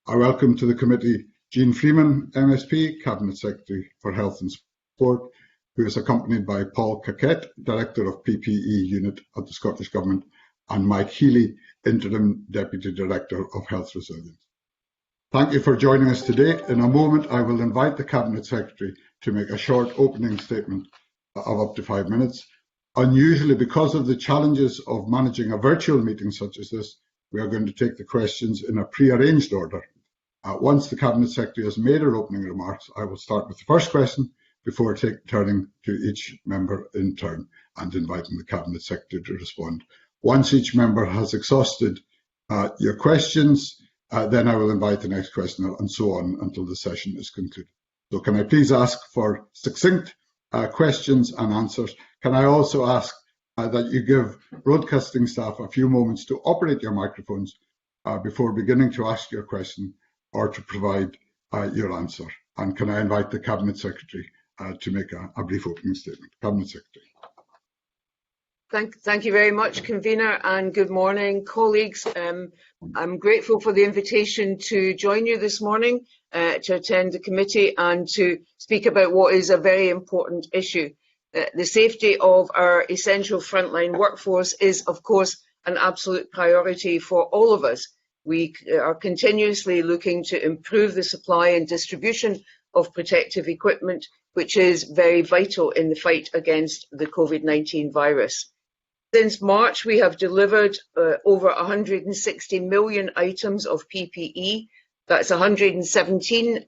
I welcome to the committee Jean Freeman, MSP, Cabinet Secretary for Health and Sport, who is accompanied by Paul Caquette, Director of PPE Unit at the Scottish Government, and Mike Healy, Interim Deputy Director of Health Resilience. Thank you for joining us today. In a moment, I will invite the Cabinet Secretary to make a short opening statement of up to 5 minutes. Unusually, because of the challenges of managing a virtual meeting such as this, we are going to take the questions in a pre-arranged order. Once the Cabinet Secretary has made her opening remarks, I will start with the first question before turning to each member in turn and inviting the Cabinet Secretary to respond. Once each member has exhausted your questions, then I will invite the next question and so on until the session is concluded. So can I please ask for succinct questions and answers? Can I also ask that you give broadcasting staff a few moments to operate your microphones before beginning to ask your question or to provide your answer? And can I invite the Cabinet Secretary to make a brief opening statement? Cabinet Secretary. Thank you very much, Convener, and good morning, colleagues. I'm grateful for the invitation to join you this morning to attend the committee and to speak about what is a very important issue. The safety of our essential frontline workforce is, of course, an absolute priority for all of us. We are continuously looking to improve the supply and distribution of protective equipment, which is very vital in the fight against the COVID-19 virus. Since March, we have delivered over 160 million items of PPE. That's 117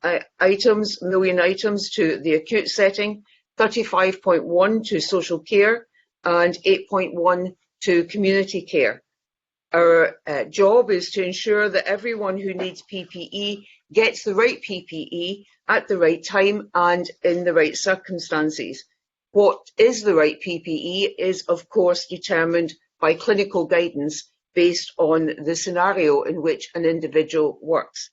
million items to the acute setting, 35.1 to social care, and 8.1 to community care. Our job is to ensure that everyone who needs PPE gets the right PPE at the right time and in the right circumstances. What is the right PPE is, of course, determined by clinical guidance based on the scenario in which an individual works.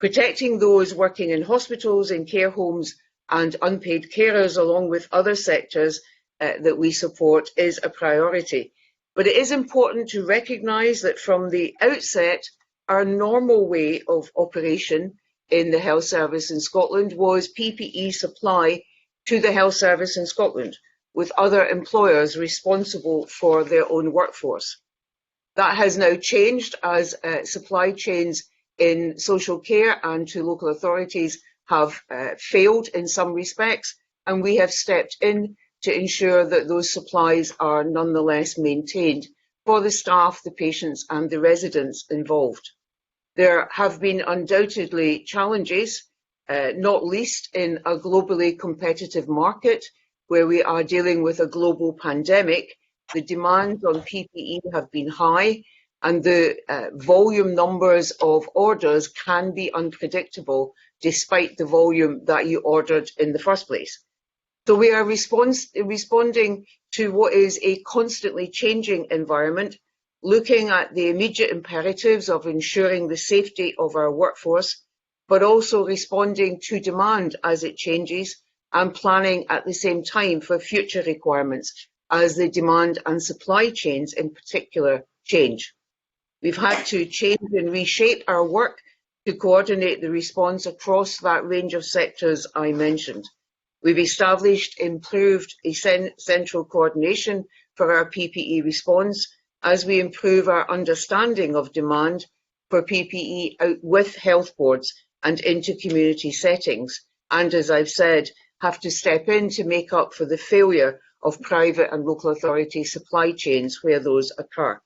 Protecting those working in hospitals, in care homes and unpaid carers, along with other sectors that we support, is a priority. But it is important to recognise that from the outset, our normal way of operation in the health service in Scotland was PPE supply to the health service in Scotland, with other employers responsible for their own workforce. That has now changed as supply chains in social care and to local authorities have failed in some respects, and we have stepped in to ensure that those supplies are nonetheless maintained for the staff, the patients and the residents involved. There have been undoubtedly challenges, not least in a globally competitive market where we are dealing with a global pandemic. The demands on PPE have been high and the volume numbers of orders can be unpredictable despite the volume that you ordered in the first place. So we are responding to what is a constantly changing environment, looking at the immediate imperatives of ensuring the safety of our workforce, but also responding to demand as it changes and planning at the same time for future requirements as the demand and supply chains in particular change. We've had to change and reshape our work to coordinate the response across that range of sectors I mentioned. We've established improved central coordination for our PPE response as we improve our understanding of demand for PPE out with health boards and into community settings, and as I've said, have to step in to make up for the failure of private and local authority supply chains where those occur.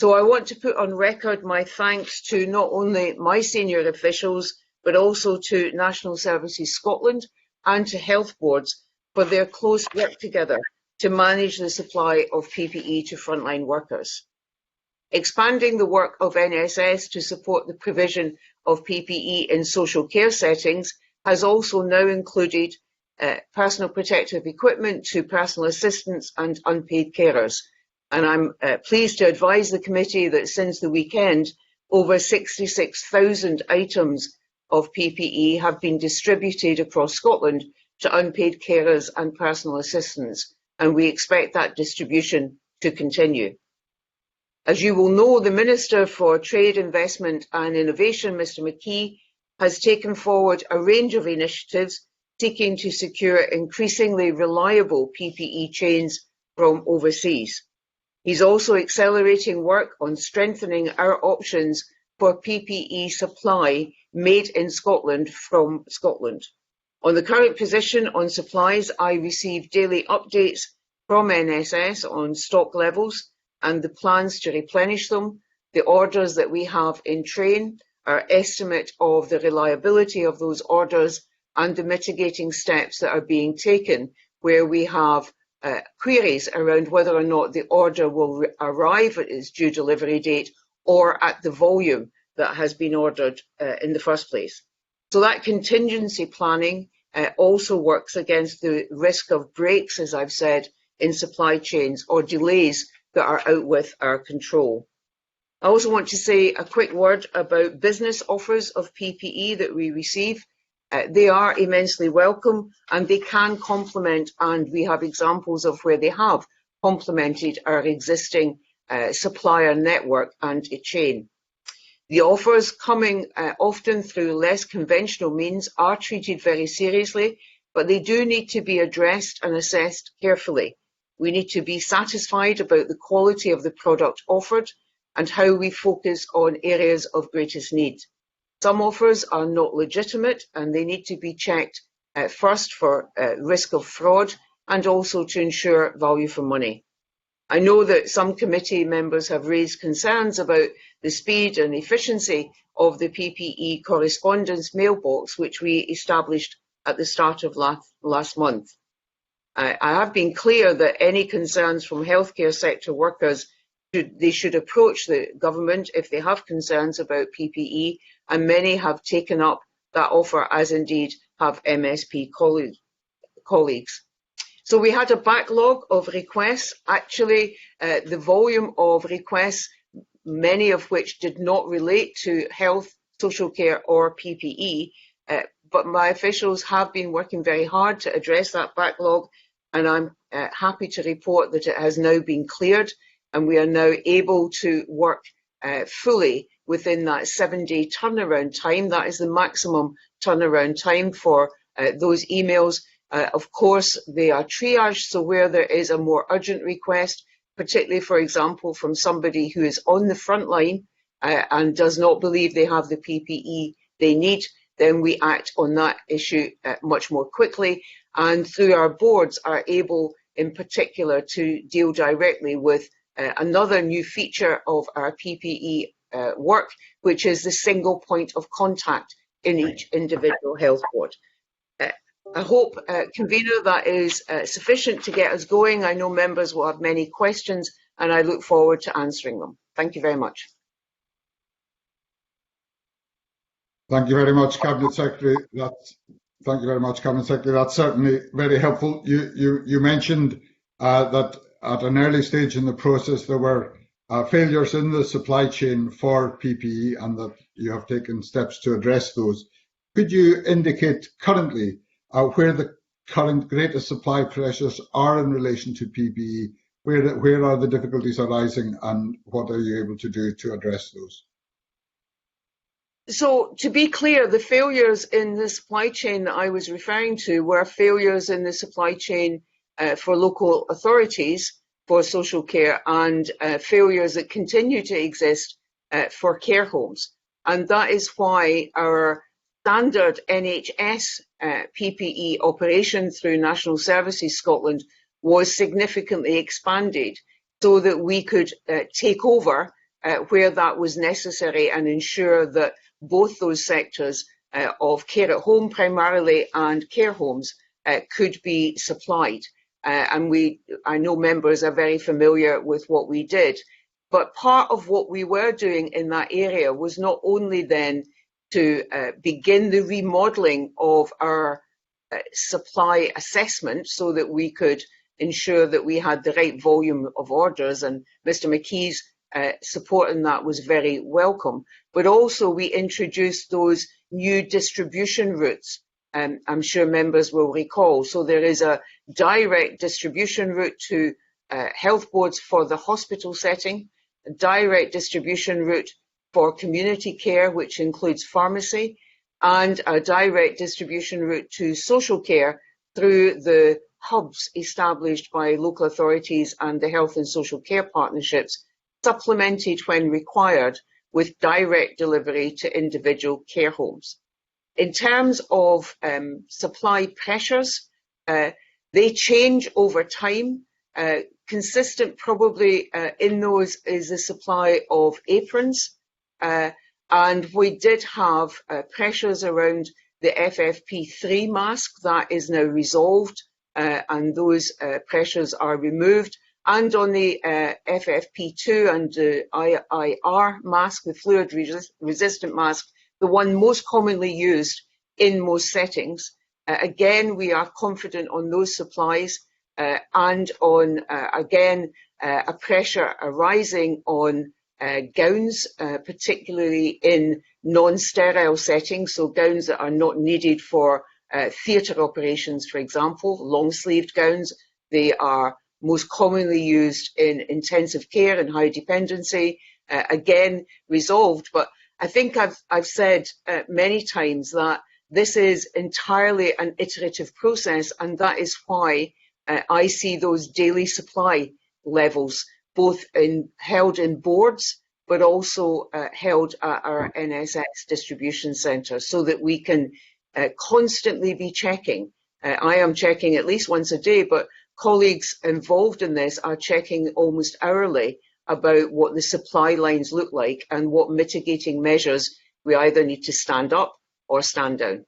So I want to put on record my thanks to not only my senior officials, but also to National Services Scotland and to health boards for their close work together to manage the supply of PPE to frontline workers. Expanding the work of NSS to support the provision of PPE in social care settings has also now included personal protective equipment to personal assistants and unpaid carers. And I'm pleased to advise the committee that since the weekend, over 66,000 items of PPE have been distributed across Scotland to unpaid carers and personal assistants, and we expect that distribution to continue. As you will know, the Minister for Trade, Investment and Innovation, Mr McKee, has taken forward a range of initiatives seeking to secure increasingly reliable PPE chains from overseas. He's also accelerating work on strengthening our options for PPE supply made in Scotland from Scotland. On the current position on supplies, I receive daily updates from NSS on stock levels and the plans to replenish them, the orders that we have in train, our estimate of the reliability of those orders, and the mitigating steps that are being taken where we have queries around whether or not the order will arrive at its due delivery date or at the volume that has been ordered in the first place. So that contingency planning also works against the risk of breaks, as I've said, in supply chains or delays that are out with our control. I also want to say a quick word about business offers of PPE that we receive. They are immensely welcome and they can complement, and we have examples of where they have complemented our existing supplier network and a chain. The offers coming often through less conventional means are treated very seriously, but they do need to be addressed and assessed carefully. We need to be satisfied about the quality of the product offered and how we focus on areas of greatest need. Some offers are not legitimate and they need to be checked first for risk of fraud and also to ensure value for money. I know that some committee members have raised concerns about the speed and efficiency of the PPE correspondence mailbox, which we established at the start of last month. I have been clear that any concerns from healthcare sector workers, they should approach the government if they have concerns about PPE, and many have taken up that offer, as indeed have MSP colleagues. So we had a backlog of requests. Actually, the volume of requests, many of which did not relate to health, social care or PPE, but my officials have been working very hard to address that backlog, and I'm happy to report that it has now been cleared and we are now able to work fully within that 7-day turnaround time. That is the maximum turnaround time for those emails. Of course, they are triaged, so where there is a more urgent request, particularly, for example, from somebody who is on the front line and does not believe they have the PPE they need, then we act on that issue much more quickly, and through our boards are able in particular to deal directly with another new feature of our PPE work, which is the single point of contact in each individual health board. I hope, Convener, that is sufficient to get us going. I know members will have many questions and I look forward to answering them. Thank you very much. Thank you very much, Cabinet Secretary. Thank you very much, Cabinet Secretary. That's certainly very helpful. You mentioned that at an early stage in the process there were failures in the supply chain for PPE and that you have taken steps to address those. Could you indicate currently where the current greatest supply pressures are in relation to PPE? Where are the difficulties arising and what are you able to do to address those? So, to be clear, the failures in the supply chain that I was referring to were failures in the supply chain for local authorities for social care and failures that continue to exist for care homes. And that is why our standard NHS PPE operation through National Services Scotland was significantly expanded so that we could take over where that was necessary and ensure that both those sectors of care at home primarily and care homes could be supplied. I know members are very familiar with what we did, but part of what we were doing in that area was not only then to begin the remodelling of our supply assessment so that we could ensure that we had the right volume of orders, and Mr McKee's support in that was very welcome, but also we introduced those new distribution routes. I'm sure members will recall. So there is a direct distribution route to health boards for the hospital setting. a direct distribution route for community care, which includes pharmacy, and a direct distribution route to social care through the hubs established by local authorities and the health and social care partnerships, supplemented when required with direct delivery to individual care homes. In terms of supply pressures, they change over time. Consistent probably in those is the supply of aprons, and we did have pressures around the FFP3 mask. That is now resolved, and those pressures are removed. And on the FFP2 and the IR mask, the fluid resistant mask, the one most commonly used in most settings. Again, we are confident on those supplies, and on, again, a pressure arising on gowns, particularly in non-sterile settings, so gowns that are not needed for theatre operations, for example, long-sleeved gowns. They are most commonly used in intensive care and high dependency, again, resolved. But I think I've said many times that this is entirely an iterative process, and that is why I see those daily supply levels both held in boards, but also held at our NSX distribution centre, so that we can constantly be checking. I am checking at least once a day, but colleagues involved in this are checking almost hourly about what the supply lines look like and what mitigating measures we either need to stand up or stand down.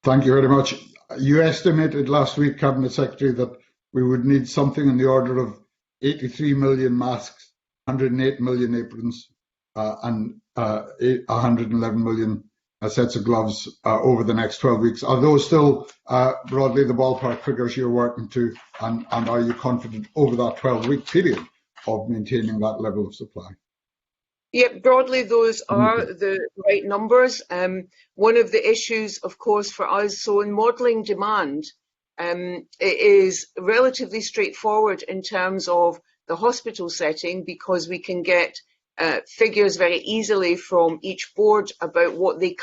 Thank you very much. You estimated last week, Cabinet Secretary, that we would need something in the order of 83 million masks, 108 million aprons, and 111 million sets of gloves over the next 12 weeks. Are those still broadly the ballpark figures you're working to, and are you confident over that 12-week period of maintaining that level of supply? Yep, broadly those are the right numbers. One of the issues, of course, for us, so in modelling demand, it is relatively straightforward in terms of the hospital setting, because we can get figures very easily from each board about what they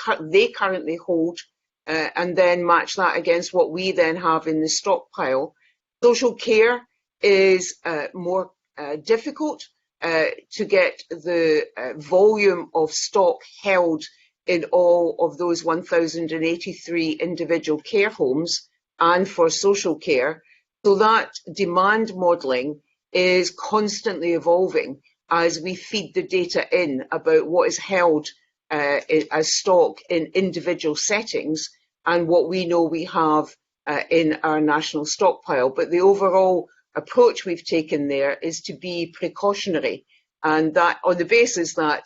currently hold, and then match that against what we then have in the stockpile. Social care is more difficult to get the volume of stock held in all of those 1,083 individual care homes and for social care. So that demand modelling is constantly evolving as we feed the data in about what is held as stock in individual settings and what we know we have in our national stockpile. But the overall approach we've taken there is to be precautionary, and that on the basis that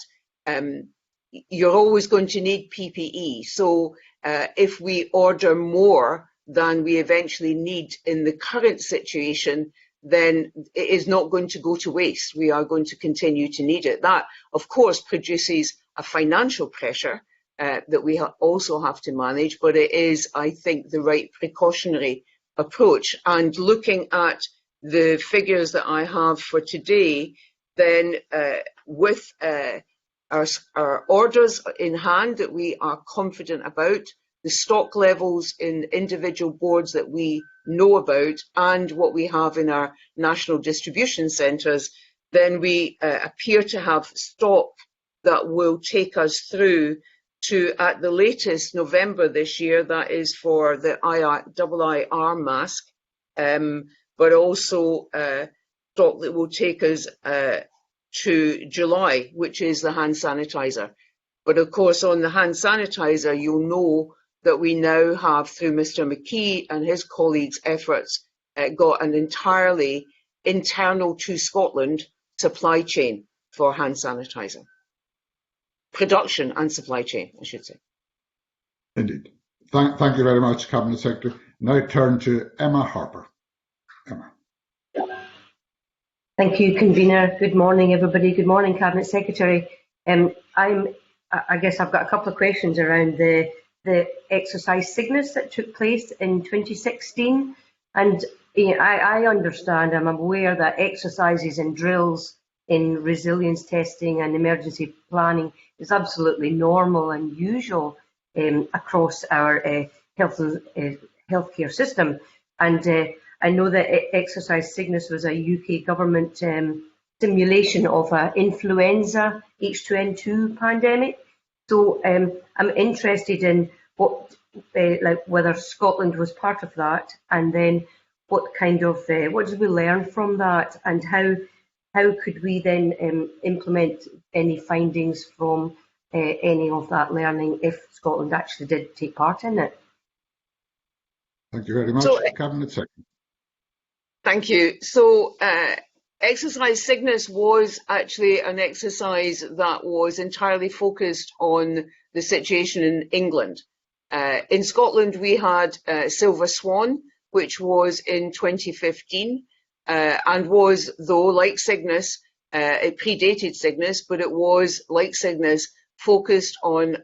you're always going to need PPE. So if we order more than we eventually need in the current situation, then it is not going to go to waste. We are going to continue to need it. That, of course, produces a financial pressure that we also have to manage, but it is, I think, the right precautionary approach. And looking at the figures that I have for today, then with our orders in hand that we are confident about, the stock levels in individual boards that we know about, and what we have in our national distribution centres, then we appear to have stock that will take us through to, at the latest, November this year. That is for the IR mask, but also stock that will take us to July, which is the hand sanitizer. But of course, on the hand sanitizer, you'll know that we now have, through Mr. McKee and his colleagues' efforts, got an entirely internal to Scotland supply chain for hand sanitizer. Production and supply chain, I should say. Indeed. Thank you very much, Cabinet Secretary. Now turn to Emma Harper. Emma. Thank you, Convener. Good morning, everybody. Good morning, Cabinet Secretary. I guess I've got a couple of questions around the exercise Cygnus that took place in 2016. And I understand, I'm aware that exercises and drills in resilience testing and emergency planning is absolutely normal and usual across our healthcare system. And I know that Exercise Cygnus was a UK government simulation of an influenza H2N2 pandemic. So I'm interested in what, like whether Scotland was part of that, and then what kind of what did we learn from that, and how could we then implement any findings from any of that learning if Scotland actually did take part in it? Thank you very much. So, Cabinet Secretary. thank you. So, Exercise Cygnus was actually an exercise that was entirely focused on the situation in England. In Scotland, we had Silver Swan, which was in 2015, and was, though, like Cygnus, it predated Cygnus, but it was, like Cygnus, focused on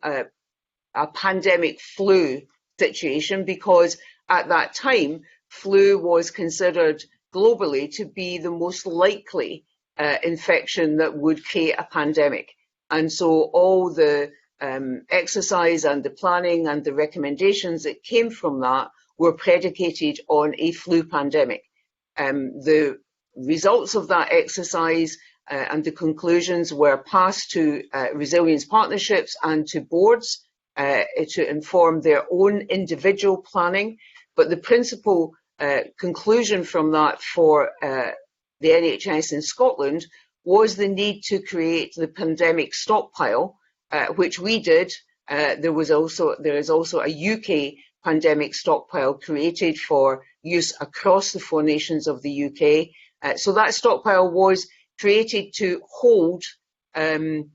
a pandemic flu situation, because at that time, flu was considered globally to be the most likely infection that would create a pandemic. And so all the exercise and the planning and the recommendations that came from that were predicated on a flu pandemic. The results of that exercise and the conclusions were passed to resilience partnerships and to boards to inform their own individual planning. But the principal conclusion from that for the NHS in Scotland was the need to create the pandemic stockpile, which we did. There is also a UK pandemic stockpile created for use across the 4 nations of the UK. So that stockpile was created to hold in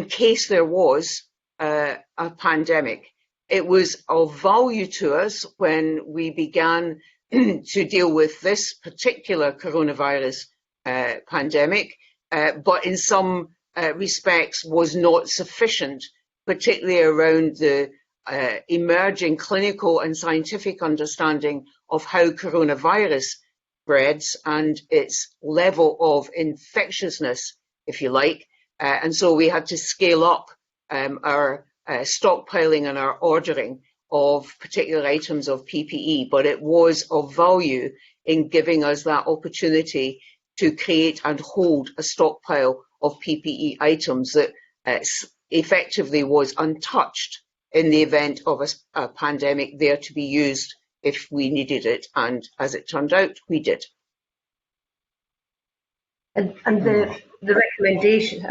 case there was a pandemic. It was of value to us when we began to deal with this particular coronavirus pandemic, but in some respects was not sufficient, particularly around the emerging clinical and scientific understanding of how coronavirus spreads and its level of infectiousness, if you like. And so we had to scale up our stockpiling and our ordering of particular items of PPE, but it was of value in giving us that opportunity to create and hold a stockpile of PPE items that effectively was untouched in the event of a pandemic, there to be used if we needed it, and as it turned out, we did. And the recommendation,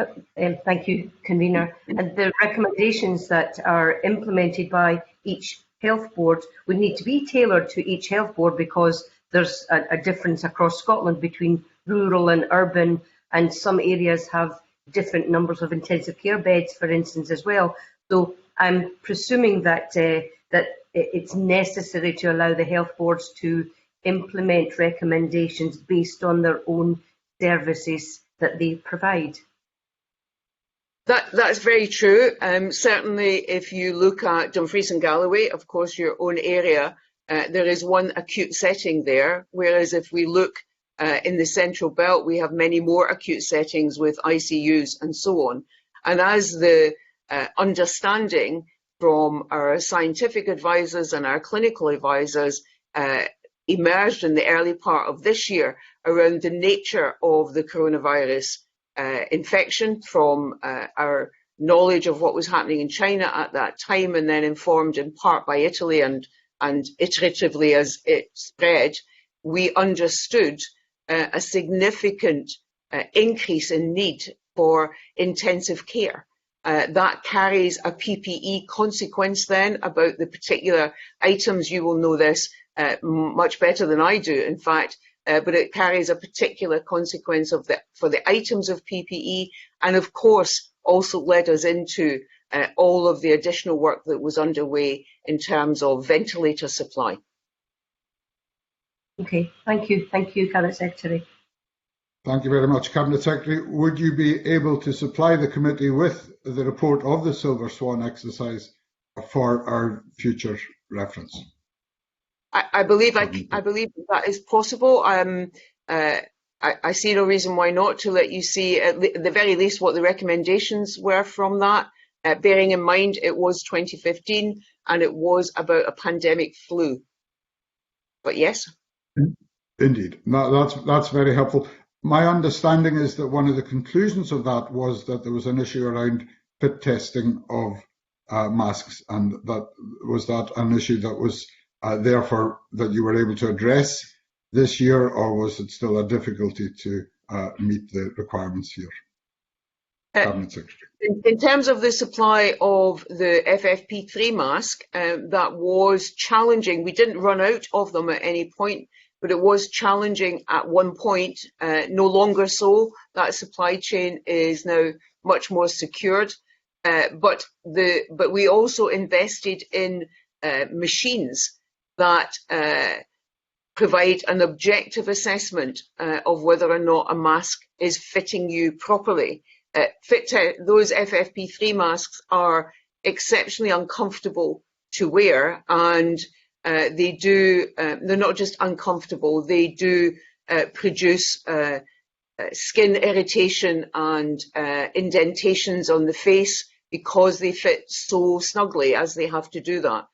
thank you, Convener, and the recommendations that are implemented by each health board would need to be tailored to each health board, because there's a difference across Scotland between rural and urban, and some areas have different numbers of intensive care beds, for instance, as well. So I'm presuming that it's necessary to allow the health boards to implement recommendations based on their own services that they provide. That's very true. Certainly, if you look at Dumfries and Galloway, of course, your own area, there is one acute setting there, whereas if we look in the Central Belt, we have many more acute settings with ICUs and so on. And as the understanding from our scientific advisors and our clinical advisors emerged in the early part of this year around the nature of the coronavirus infection, from our knowledge of what was happening in China at that time, and then informed in part by Italy and iteratively as it spread, we understood a significant increase in need for intensive care. That carries a PPE consequence then about the particular items. You will know this much better than I do, in fact, but it carries a particular consequence for the items of PPE, and of course also led us into all of the additional work that was underway in terms of ventilator supply. Okay, thank you, Cabinet Secretary. Thank you very much, Cabinet Secretary. Would you be able to supply the committee with the report of the Silver Swan exercise for our future reference? I believe that is possible. I see no reason why not to let you see at the very least what the recommendations were from that, bearing in mind it was 2015 and it was about a pandemic flu. But yes. Indeed, that's very helpful. My understanding is that one of the conclusions of that was that there was an issue around fit testing of masks, and that an issue that was therefore that you were able to address this year, or was it still a difficulty to meet the requirements here? Cabinet Secretary. In terms of the supply of the FFP3 mask, that was challenging. We didn't run out of them at any point, but it was challenging at one point. No longer so. That supply chain is now much more secured. But we also invested in machines that provide an objective assessment of whether or not a mask is fitting you properly. Those FFP3 masks are exceptionally uncomfortable to wear, and they're not just uncomfortable, they do produce skin irritation and indentations on the face because they fit so snugly as they have to do that.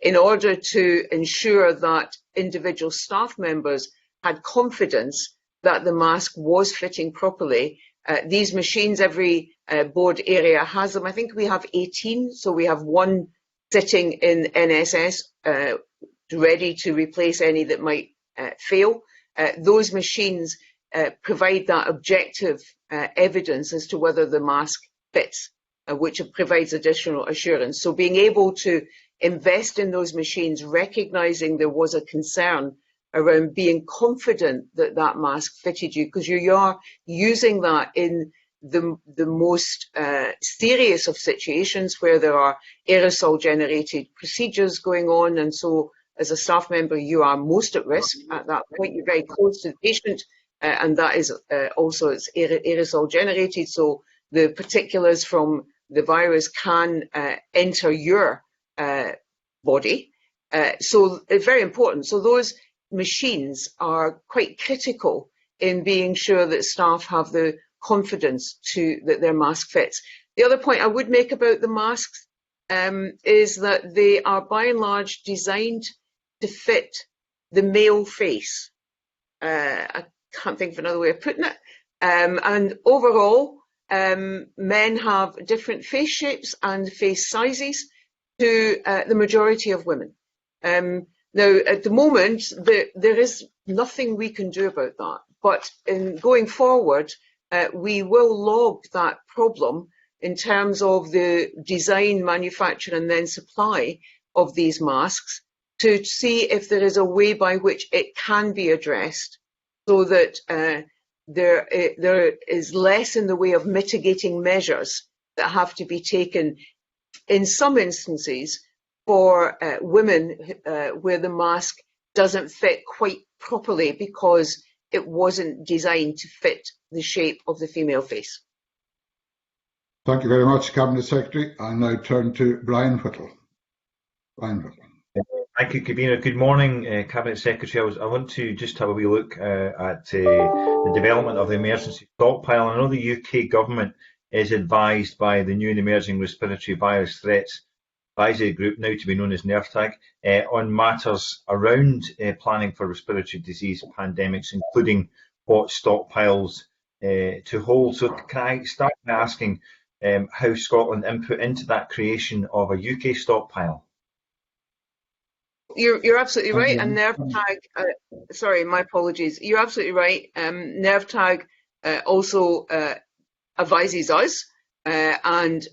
In order to ensure that individual staff members had confidence that the mask was fitting properly, these machines, every board area has them. I think we have 18, so we have one sitting in NSS ready to replace any that might fail. Those machines provide that objective evidence as to whether the mask fits, which provides additional assurance. So being able to invest in those machines, recognising there was a concern around being confident that that mask fitted you, because you are using that in the most serious of situations where there are aerosol generated procedures going on, and so as a staff member you are most at risk at that point. You're very close to the patient, and that is also it's aerosol generated, so the particulars from the virus can enter your body, so it's very important. So those machines are quite critical in being sure that staff have the confidence that their mask fits. The other point I would make about the masks is that they are by and large designed to fit the male face. I can't think of another way of putting it. And overall, men have different face shapes and face sizes to the majority of women. Now, at the moment, there is nothing we can do about that. But in going forward, we will log that problem in terms of the design, manufacture, and then supply of these masks to see if there is a way by which it can be addressed, so that there is less in the way of mitigating measures that have to be taken in some instances for women where the mask doesn't fit quite properly because it wasn't designed to fit the shape of the female face. Thank you very much, Cabinet Secretary. I now turn to Brian Whittle. Brian Whittle. Thank you, Kabina. Good morning, Cabinet Secretary. I want to just have a wee look at the development of the emergency stockpile. I know the UK government is advised by the new and emerging respiratory virus threats advisory group, now to be known as NERVTAG, on matters around planning for respiratory disease pandemics, including what stockpiles to hold. So can I start by asking how Scotland input into that creation of a UK stockpile? You're absolutely right, and NERVTAG, sorry, my apologies. You're absolutely right. NERVTAG also advises us, and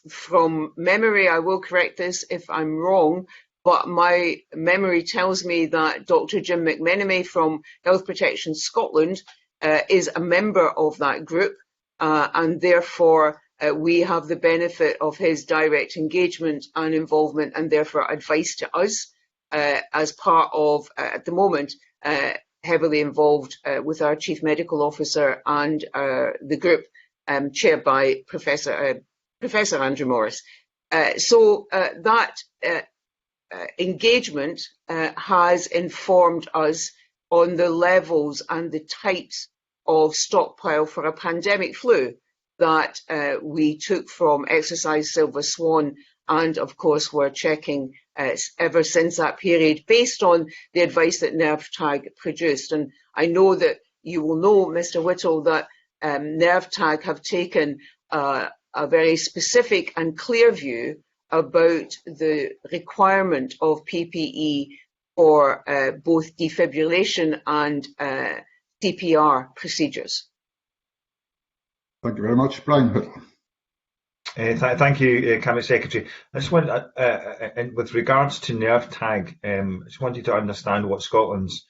from memory, I will correct this if I'm wrong, but my memory tells me that Dr. Jim McMenemy from Health Protection Scotland is a member of that group, and therefore we have the benefit of his direct engagement and involvement, and therefore advice to us as part of, at the moment, heavily involved with our Chief Medical Officer and the group chaired by Professor Andrew Morris. So that engagement has informed us on the levels and the types of stockpile for a pandemic flu that we took from exercise Silver Swan, and of course we're checking ever since that period based on the advice that NERVTAG produced. And I know that you will know, Mr. Whittle, that NERVTAG have taken a very specific and clear view about the requirement of PPE for both defibrillation and CPR procedures. Thank you very much. Brian Whittle. Thank you, Cabinet Secretary. I just want, with regards to NERVTAG, I just wanted to understand what Scotland's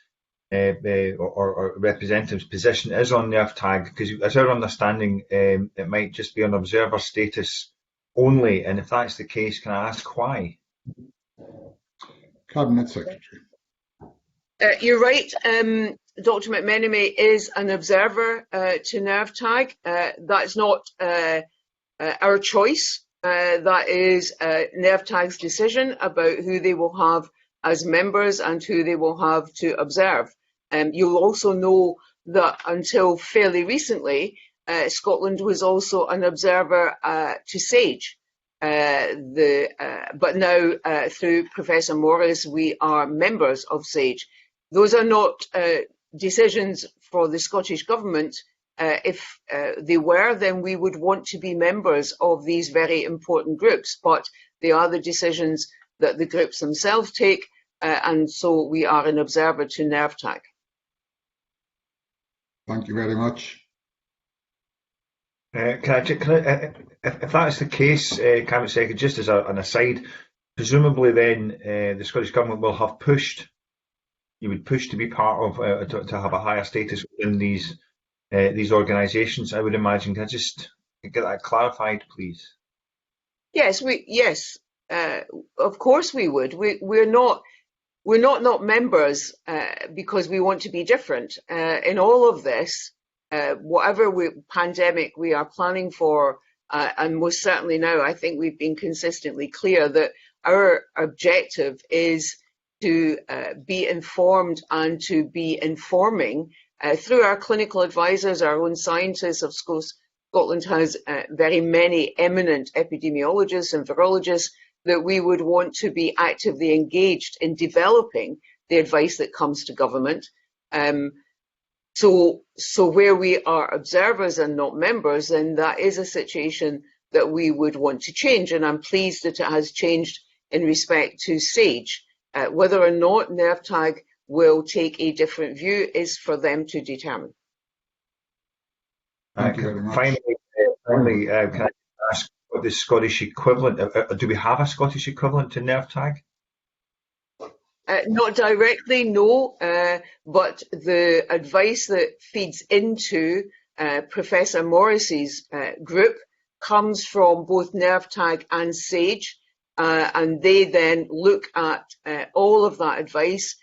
or representative's position is on NERVTAG, because as our understanding, it might just be on observer status only, and if that's the case, can I ask why? Cabinet Secretary. You're right. Dr. McMenemy is an observer to NERVTAG. That's not our choice. That is NERVTAG's decision about who they will have as members and who they will have to observe. You'll also know that until fairly recently, Scotland was also an observer to SAGE. But now, through Professor Morris, we are members of SAGE. Those are not decisions for the Scottish Government. If they were, then we would want to be members of these very important groups, but they are the decisions that the groups themselves take, and so we are an observer to NERVTAG. Thank you very much. If that's the case, Cabinet Secretary, just as an aside, presumably then the Scottish Government will have pushed, you would push to be part of, to have a higher status within these organisations, I would imagine. Can I just get that clarified, please? Yes, of course we would. We're not members because we want to be different. In all of this, whatever pandemic we are planning for, and most certainly now, I think we've been consistently clear that our objective is to be informed and to be informing through our clinical advisors, our own scientists. Of course, Scotland has very many eminent epidemiologists and virologists that we would want to be actively engaged in developing the advice that comes to government. So where we are observers and not members, then that is a situation that we would want to change. And I'm pleased that it has changed in respect to SAGE. Whether or not NERVTAG will take a different view is for them to determine. Thank you very much. Finally, can I ask what the Scottish equivalent, do we have a Scottish equivalent to NERVTAG? Not directly, no, but the advice that feeds into Professor Morris's group comes from both NERVTAG and SAGE, and they then look at all of that advice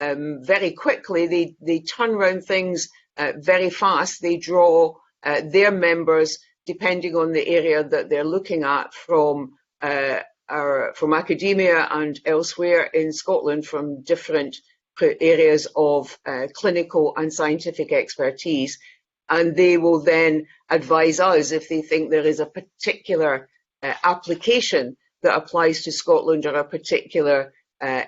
very quickly. They turn around things very fast. They draw their members, depending on the area that they're looking at, from academia and elsewhere in Scotland, from different areas of clinical and scientific expertise, and they will then advise us if they think there is a particular application that applies to Scotland or a particular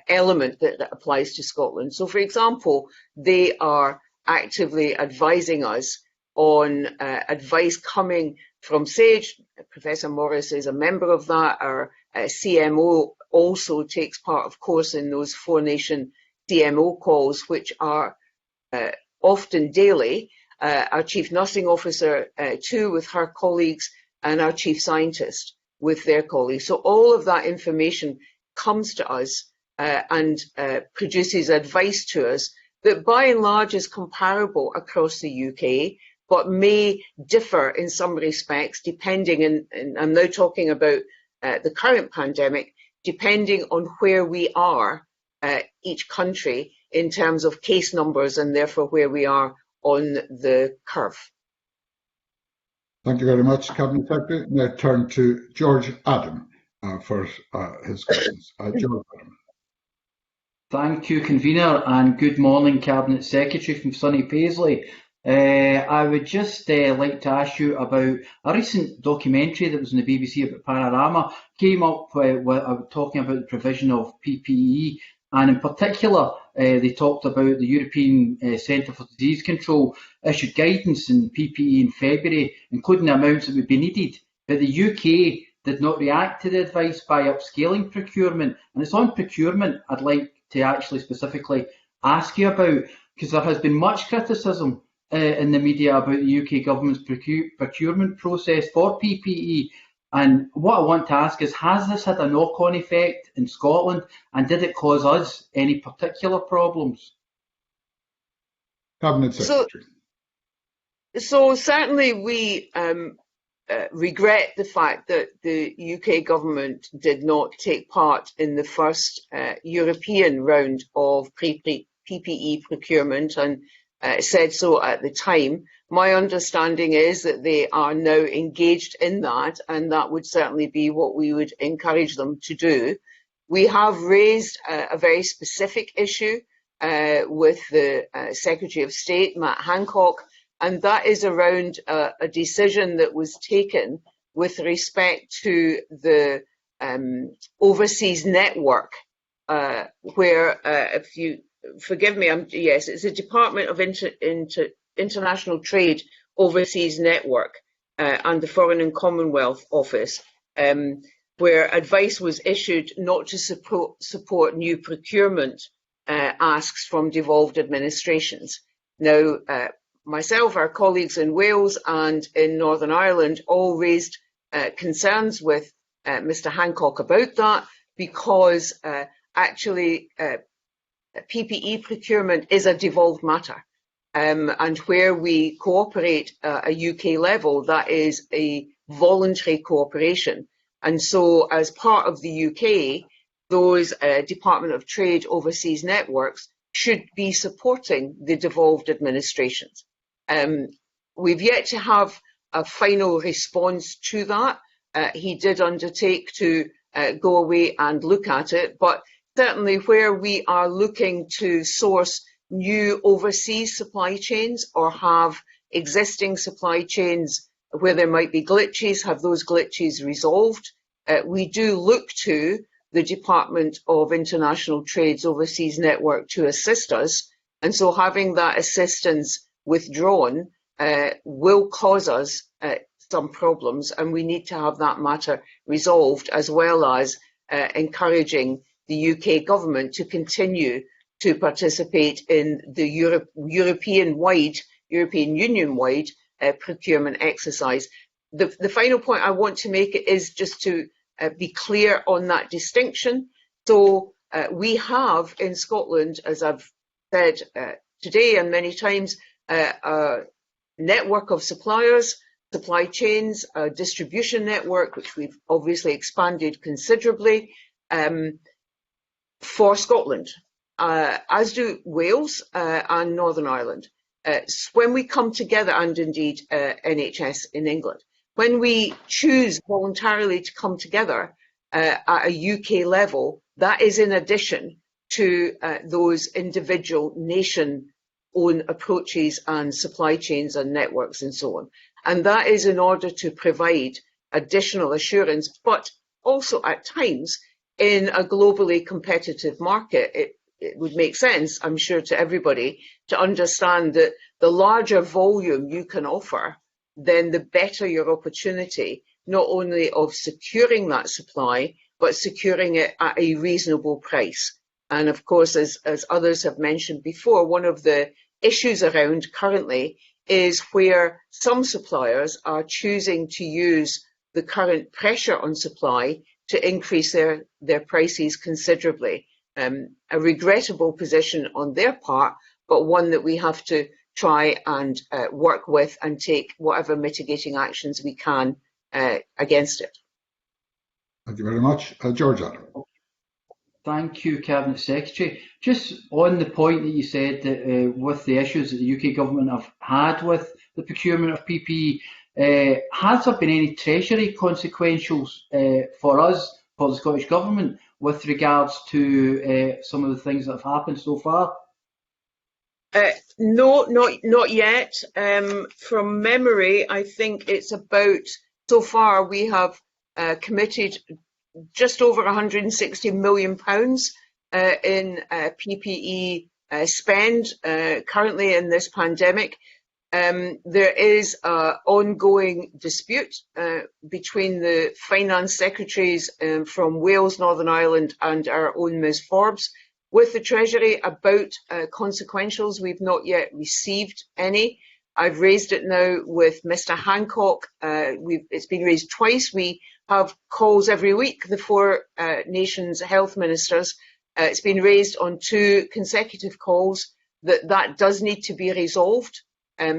element that applies to Scotland. So, for example, they are actively advising us on advice coming from SAGE. Professor Morris is a member of that. Our CMO also takes part, of course, in those 4-nation CMO calls, which are often daily. Our Chief Nursing Officer too, with her colleagues, and our Chief Scientist with their colleagues. So all of that information comes to us and produces advice to us that by and large is comparable across the UK, but may differ in some respects depending, and I'm now talking about the current pandemic, depending on where we are, each country, in terms of case numbers and therefore where we are on the curve. Thank you very much, Cabinet Secretary. Now turn to George Adam for his questions. George Adam. Thank you, Convener, and good morning, Cabinet Secretary from sunny Paisley. I would just like to ask you about a recent documentary that was on the BBC about Panorama. Came up talking about the provision of PPE, and in particular, they talked about the European Centre for Disease Control issued guidance in PPE in February, including the amounts that would be needed. But the UK did not react to the advice by upscaling procurement, and it's on procurement I'd like to actually specifically ask you about, because there has been much criticism in the media about the UK government's procurement process for PPE. And what I want to ask is, has this had a knock-on effect in Scotland, and did it cause us any particular problems? Cabinet Secretary. So certainly we regret the fact that the UK government did not take part in the first European round of PPE procurement, and said so at the time. My understanding is that they are now engaged in that, and that would certainly be what we would encourage them to do. We have raised a very specific issue with the Secretary of State, Matt Hancock, and that is around a decision that was taken with respect to the overseas network, where, if you forgive me, yes, it's the Department of International Trade Overseas Network and the Foreign and Commonwealth Office, where advice was issued not to support new procurement asks from devolved administrations. Now, myself, our colleagues in Wales and in Northern Ireland all raised concerns with Mr Hancock about that, because actually PPE procurement is a devolved matter, and where we cooperate at a UK level, that is a voluntary cooperation. And so as part of the UK, those Department of Trade overseas networks should be supporting the devolved administrations. We've yet to have a final response to that. He did undertake to go away and look at it, but certainly where we are looking to source new overseas supply chains or have existing supply chains where there might be glitches, have those glitches resolved, we do look to the Department of International Trade's overseas network to assist us. And so having that assistance withdrawn will cause us some problems, and we need to have that matter resolved, as well as encouraging the UK government to continue to participate in the European Union-wide procurement exercise. The final point I want to make is just to be clear on that distinction. So we have in Scotland, as I've said today and many times, a network of suppliers, supply chains, a distribution network, which we've obviously expanded considerably for Scotland, as do Wales and Northern Ireland. When we come together, and indeed NHS in England, when we choose voluntarily to come together at a UK level, that is in addition to those individual nation-owned approaches and supply chains and networks and so on. And that is in order to provide additional assurance, but also at times in a globally competitive market, it would make sense, I'm sure, to everybody to understand that the larger volume you can offer, then the better your opportunity, not only of securing that supply, but securing it at a reasonable price. And of course, as others have mentioned before, one of the issues around currently is where some suppliers are choosing to use the current pressure on supply to increase their prices considerably. A regrettable position on their part, but one that we have to try and work with and take whatever mitigating actions we can against it. Thank you very much. George Adam. Thank you, Cabinet Secretary. Just on the point that you said that with the issues that the UK government have had with the procurement of PPE, has there been any Treasury consequentials for us, for the Scottish Government, with regards to some of the things that have happened so far? No, not yet. From memory, I think it's about, so far we have committed just over £160 million in PPE spend currently in this pandemic. There is an ongoing dispute between the finance secretaries from Wales, Northern Ireland and our own Ms Forbes with the Treasury about consequentials. We've not yet received any. I've raised it now with Mr Hancock. It's been raised twice. We have calls every week, the four nations' health ministers. It's been raised on 2 consecutive calls that does need to be resolved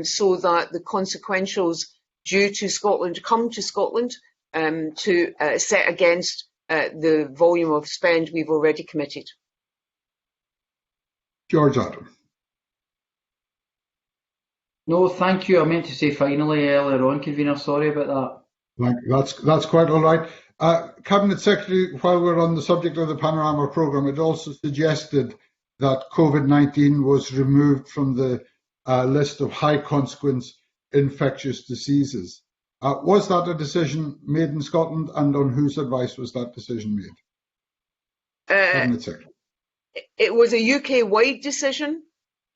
so that the consequentials due to Scotland come to Scotland to set against the volume of spend we've already committed. George Adam. No, thank you. I meant to say finally earlier on, Convener. Sorry about that. That's quite all right. Cabinet Secretary, while we're on the subject of the Panorama programme, it also suggested that COVID-19 was removed from the list of high consequence infectious diseases. Was that a decision made in Scotland, and on whose advice was that decision made? Cabinet Secretary. It was a UK-wide decision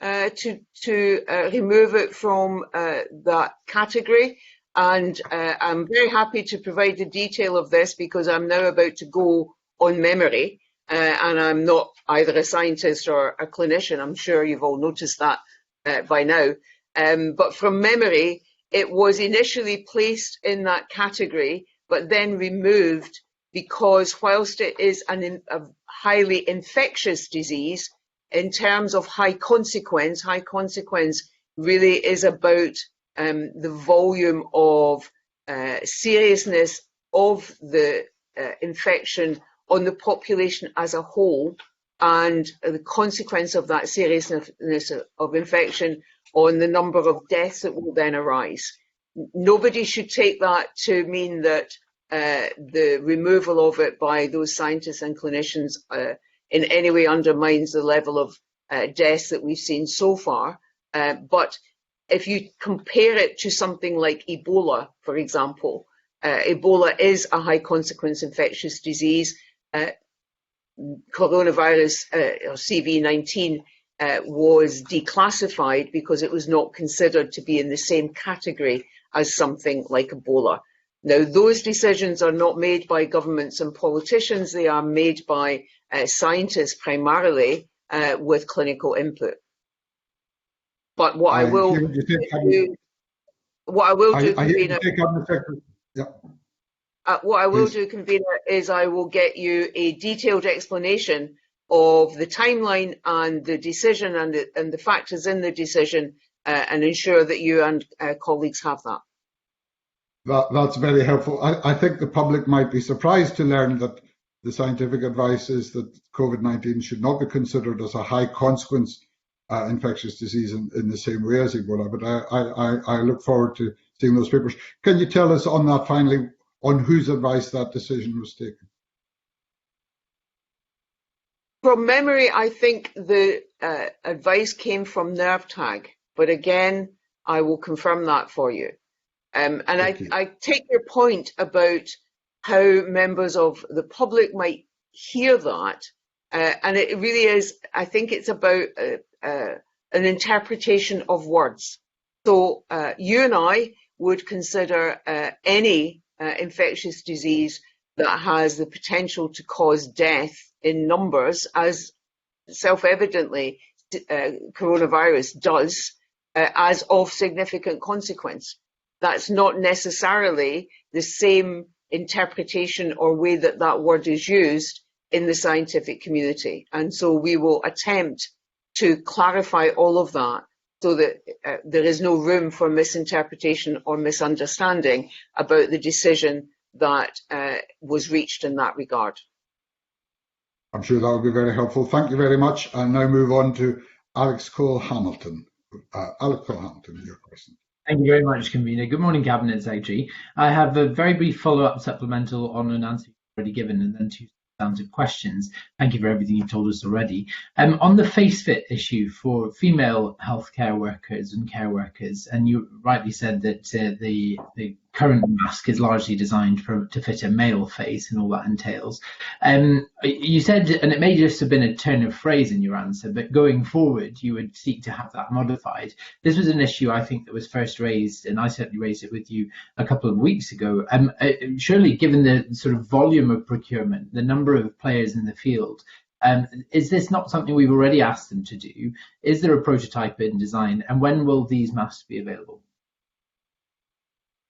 to remove it from that category, and I'm very happy to provide the detail of this because I'm now about to go on memory, and I'm not either a scientist or a clinician. I'm sure you've all noticed that by now. But from memory, it was initially placed in that category, but then removed because whilst it is a highly infectious disease, in terms of high consequence really is about the volume of seriousness of the infection on the population as a whole, and the consequence of that seriousness of infection on the number of deaths that will then arise. Nobody should take that to mean that the removal of it by those scientists and clinicians in any way undermines the level of deaths that we've seen so far. But if you compare it to something like Ebola, for example, Ebola is a high consequence infectious disease. Coronavirus or CV-19 was declassified because it was not considered to be in the same category as something like Ebola. Now, those decisions are not made by governments and politicians, they are made by scientists primarily with clinical input. But what I will do, Convener, is I will get you a detailed explanation of the timeline and the decision and the factors in the decision and ensure that you and colleagues have that. That's very helpful. I think the public might be surprised to learn that the scientific advice is that COVID-19 should not be considered as a high consequence infectious disease in the same way as Ebola, but I look forward to seeing those papers. Can you tell us on that finally, on whose advice that decision was taken? From memory, I think the advice came from NervTag, but again, I will confirm that for you. And I take your point about how members of the public might hear that, and it really is, I think it's about an interpretation of words. So you and I would consider any infectious disease that has the potential to cause death in numbers, as self-evidently coronavirus does, as of significant consequence. That's not necessarily the same interpretation or way that that word is used in the scientific community. And so we will attempt to clarify all of that so that there is no room for misinterpretation or misunderstanding about the decision that was reached in that regard. I'm sure that will be very helpful. Thank you very much. I'll now move on to Alex Cole-Hamilton. Alex Cole-Hamilton, your question. Thank you very much, Convener. Good morning, Cabinet Secretary. I have a very brief follow-up supplemental on an answer you've already given, and then two substantive questions. Thank you for everything you've told us already. On the face fit issue for female healthcare workers and care workers, and you rightly said that the current mask is largely designed to fit a male face and all that entails. You said, and it may just have been a turn of phrase in your answer, but going forward, you would seek to have that modified. This was an issue I think that was first raised, and I certainly raised it with you a couple of weeks ago. Surely, given the sort of volume of procurement, the number of players in the field, is this not something we've already asked them to do? Is there a prototype in design, and when will these masks be available?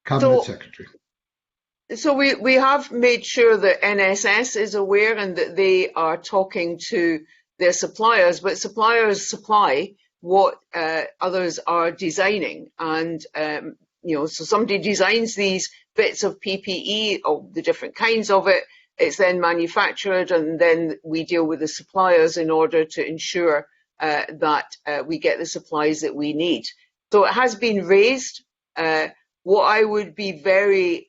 Cabinet Secretary. So we have made sure that NSS is aware and that they are talking to their suppliers, but suppliers supply what others are designing. And, so somebody designs these bits of PPE, or the different kinds of it, it's then manufactured, and then we deal with the suppliers in order to ensure that we get the supplies that we need. So it has been raised. What I would be very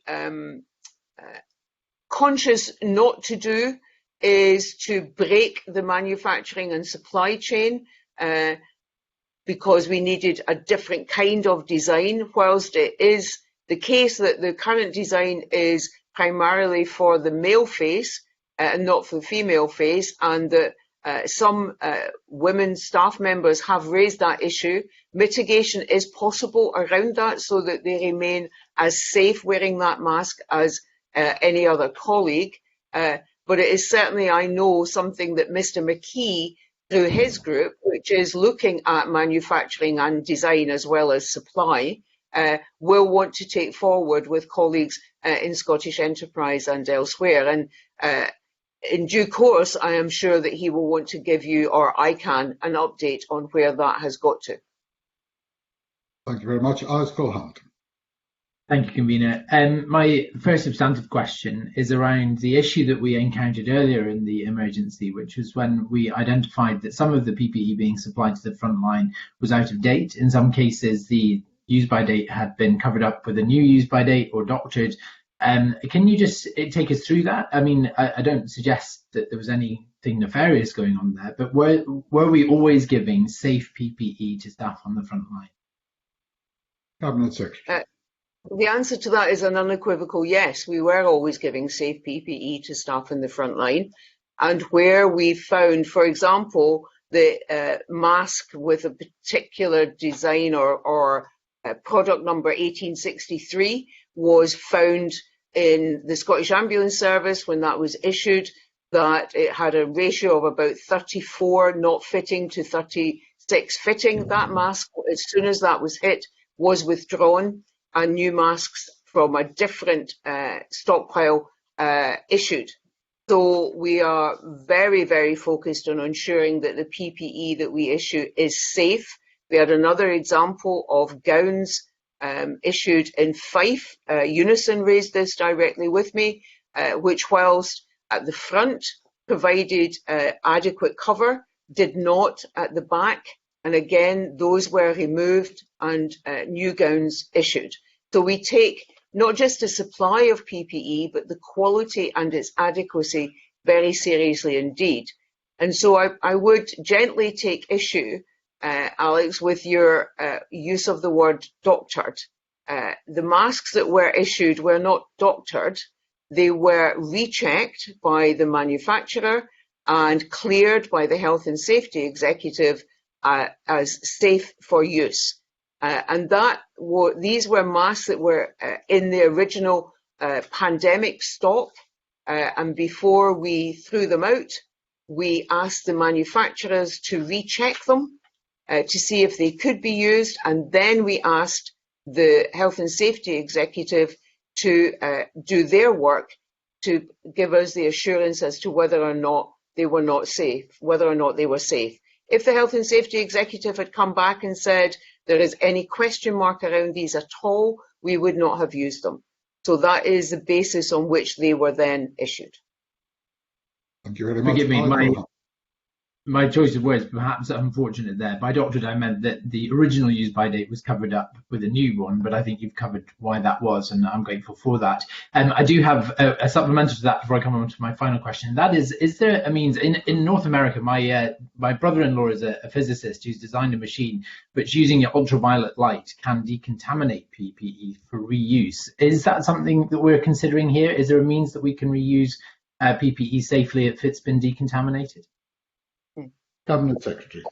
conscious not to do is to break the manufacturing and supply chain because we needed a different kind of design, whilst it is the case that the current design is primarily for the male face and not for the female face, and that some women staff members have raised that issue. Mitigation is possible around that so that they remain as safe wearing that mask as any other colleague. But it is certainly, I know, something that Mr. McKee, through his group, which is looking at manufacturing and design as well as supply, will want to take forward with colleagues in Scottish Enterprise and elsewhere. And in due course, I am sure that he will want to give you, or I can, an update on where that has got to. Thank you very much. Alice Culhant. Thank you, Convener. My first substantive question is around the issue that we encountered earlier in the emergency, which was when we identified that some of the PPE being supplied to the front line was out of date. In some cases, the use-by date had been covered up with a new use-by date or doctored. Can you just take us through that? I mean, I don't suggest that there was anything nefarious going on there, but were we always giving safe PPE to staff on the front line? Cabinet Secretary. The answer to that is an unequivocal yes. We were always giving safe PPE to staff in the front line. And where we found, for example, the mask with a particular design or product number 1863 was found in the Scottish Ambulance Service when that was issued, that it had a ratio of about 34 not fitting to 36 fitting. That mask, as soon as that was hit, was withdrawn, and new masks from a different stockpile issued. So we are very, very focused on ensuring that the PPE that we issue is safe. We had another example of gowns issued in Fife. Unison raised this directly with me, which, whilst at the front provided adequate cover, did not at the back. And again, those were removed and new gowns issued. So we take not just the supply of PPE, but the quality and its adequacy very seriously indeed. And so I would gently take issue, Alex, with your use of the word doctored. The masks that were issued were not doctored. They were rechecked by the manufacturer and cleared by the Health and Safety Executive as safe for use. And these were masks that were in the original pandemic stock. And before we threw them out, we asked the manufacturers to recheck them to see if they could be used. And then we asked the Health and Safety Executive to do their work to give us the assurance as to whether or not they were not safe, whether or not they were safe. If the Health and Safety Executive had come back and said there is any question mark around these at all, we would not have used them. So that is the basis on which they were then issued. Thank you very much. Forgive me, my choice of words perhaps unfortunate there. By doctored, I meant that the original use by date was covered up with a new one, but I think you've covered why that was, and I'm grateful for that. I do have a supplementary to that before I come on to my final question. That is there a means in North America? My brother-in-law is a physicist who's designed a machine which, using ultraviolet light, can decontaminate PPE for reuse. Is that something that we're considering here? Is there a means that we can reuse PPE safely if it's been decontaminated? Cabinet Secretary.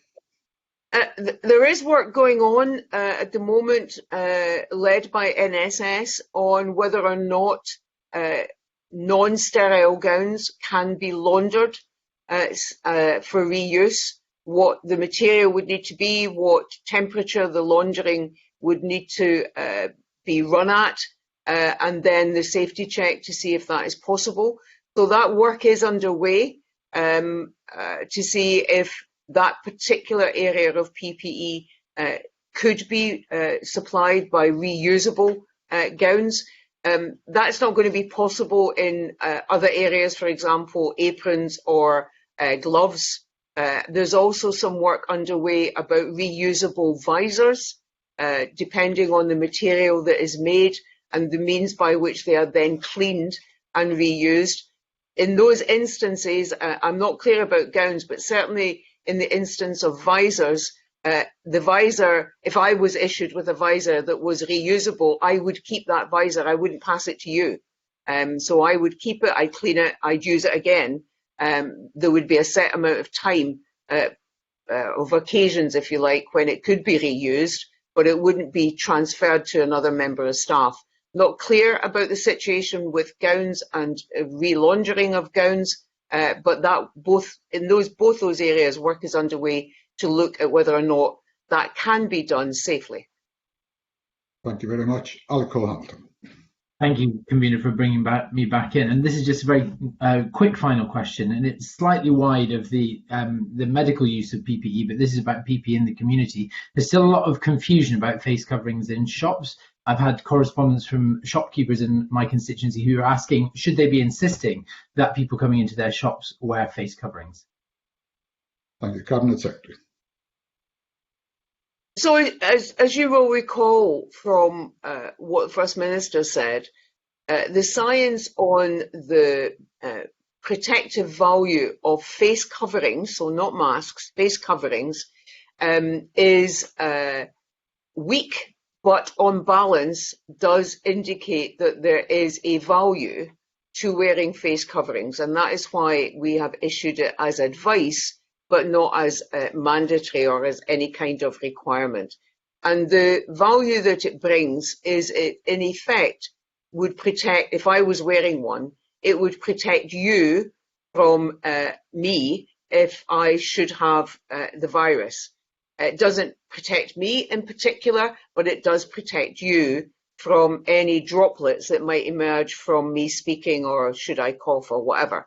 There is work going on at the moment, led by NSS, on whether or not non-sterile gowns can be laundered for reuse, what the material would need to be, what temperature the laundering would need to be run at, and then the safety check to see if that is possible. So that work is underway to see if that particular area of PPE could be supplied by reusable gowns. That's not going to be possible in other areas, for example, aprons or gloves. There's also some work underway about reusable visors, depending on the material that is made and the means by which they are then cleaned and reused. In those instances, I'm not clear about gowns, but certainly in the instance of visors, the visor, if I was issued with a visor that was reusable, I would keep that visor. I wouldn't pass it to you. So I would keep it, I'd clean it, I'd use it again. There would be a set amount of time of occasions, if you like, when it could be reused, but it wouldn't be transferred to another member of staff. Not clear about the situation with gowns and relaundering of gowns, but that both those areas, work is underway to look at whether or not that can be done safely. Thank you very much. Alec Cole-Hamilton. Thank you, Convener, for bringing me back in. And this is just a very quick final question, and it's slightly wide of the medical use of PPE, but this is about PPE in the community. There's still a lot of confusion about face coverings in shops. I've had correspondence from shopkeepers in my constituency who are asking, should they be insisting that people coming into their shops wear face coverings? Thank you. Cabinet Secretary. So as you will recall from what the First Minister said, the science on the protective value of face coverings, so not masks, face coverings, is weak, but on balance does indicate that there is a value to wearing face coverings. And that is why we have issued it as advice, but not as mandatory or as any kind of requirement. And the value that it brings is it, in effect, would protect, if I was wearing one, it would protect you from me if I should have the virus. It doesn't protect me in particular, but it does protect you from any droplets that might emerge from me speaking or should I cough or whatever.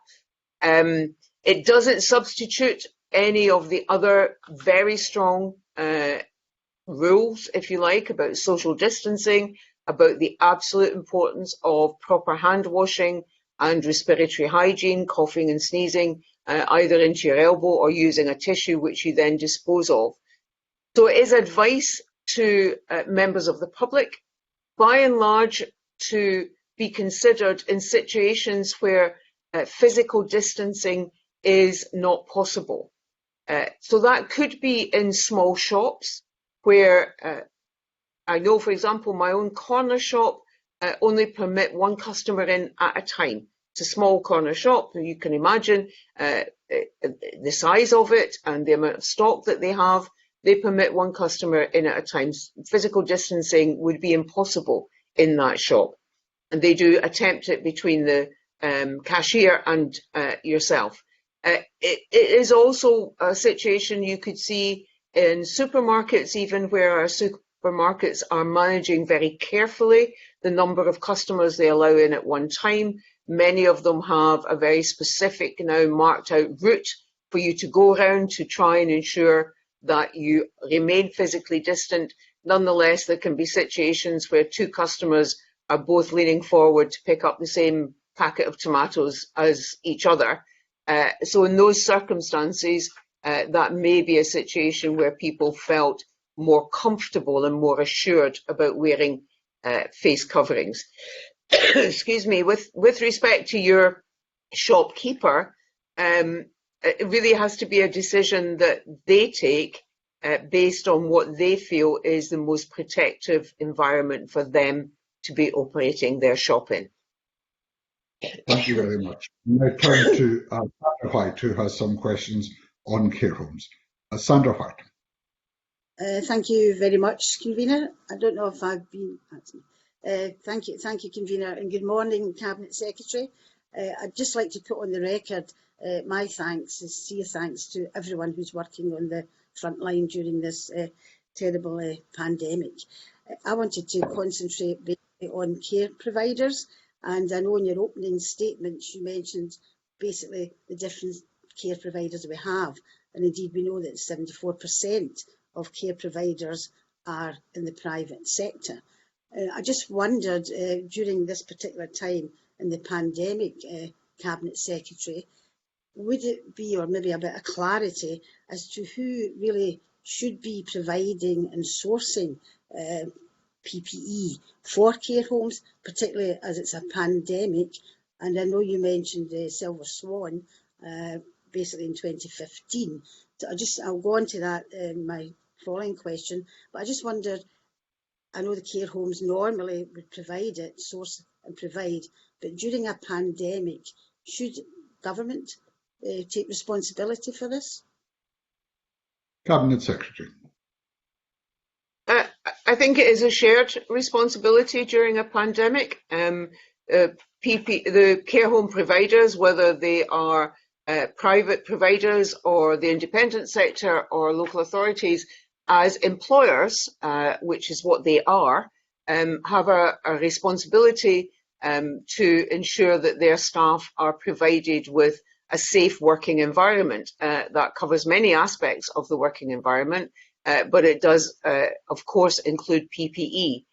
It doesn't substitute any of the other very strong rules, if you like, about social distancing, about the absolute importance of proper hand washing and respiratory hygiene, coughing and sneezing, either into your elbow or using a tissue which you then dispose of. So it is advice to members of the public, by and large, to be considered in situations where physical distancing is not possible. So that could be in small shops where I know, for example, my own corner shop only permit one customer in at a time. It's a small corner shop, and you can imagine the size of it and the amount of stock that they have. They permit one customer in at a time. Physical distancing would be impossible in that shop. And they do attempt it between the cashier and yourself. It is also a situation you could see in supermarkets, even where our supermarkets are managing very carefully the number of customers they allow in at one time. Many of them have a very specific, now marked out route for you to go around to try and ensure that you remain physically distant. Nonetheless, there can be situations where two customers are both leaning forward to pick up the same packet of tomatoes as each other. So in those circumstances, that may be a situation where people felt more comfortable and more assured about wearing face coverings. Excuse me. With respect to your shopkeeper, it really has to be a decision that they take based on what they feel is the most protective environment for them to be operating their shop in. Thank you very much. Now turn to Sandra White, who has some questions on care homes. Sandra White. Thank you very much, Convener. I don't know if I've been... thank you, Convener, and good morning, Cabinet Secretary. I'd just like to put on the record my thanks, sincere thanks to everyone who's working on the front line during this terrible pandemic. I wanted to concentrate basically on care providers, and I know in your opening statements you mentioned basically the different care providers we have, and indeed we know that 74% of care providers are in the private sector. I just wondered, during this particular time in the pandemic, Cabinet Secretary, would it be, or maybe a bit of clarity, as to who really should be providing and sourcing PPE for care homes, particularly as it's a pandemic? And I know you mentioned Silver Swan, basically in 2015. So I'll go on to that in my following question, but I just wondered, I know the care homes normally would provide it, source and provide, but during a pandemic, should government take responsibility for this? Cabinet Secretary. I think it is a shared responsibility during a pandemic. The care home providers, whether they are private providers or the independent sector or local authorities, as employers, which is what they are, have a responsibility to ensure that their staff are provided with a safe working environment. That covers many aspects of the working environment, but it does, of course, include PPE.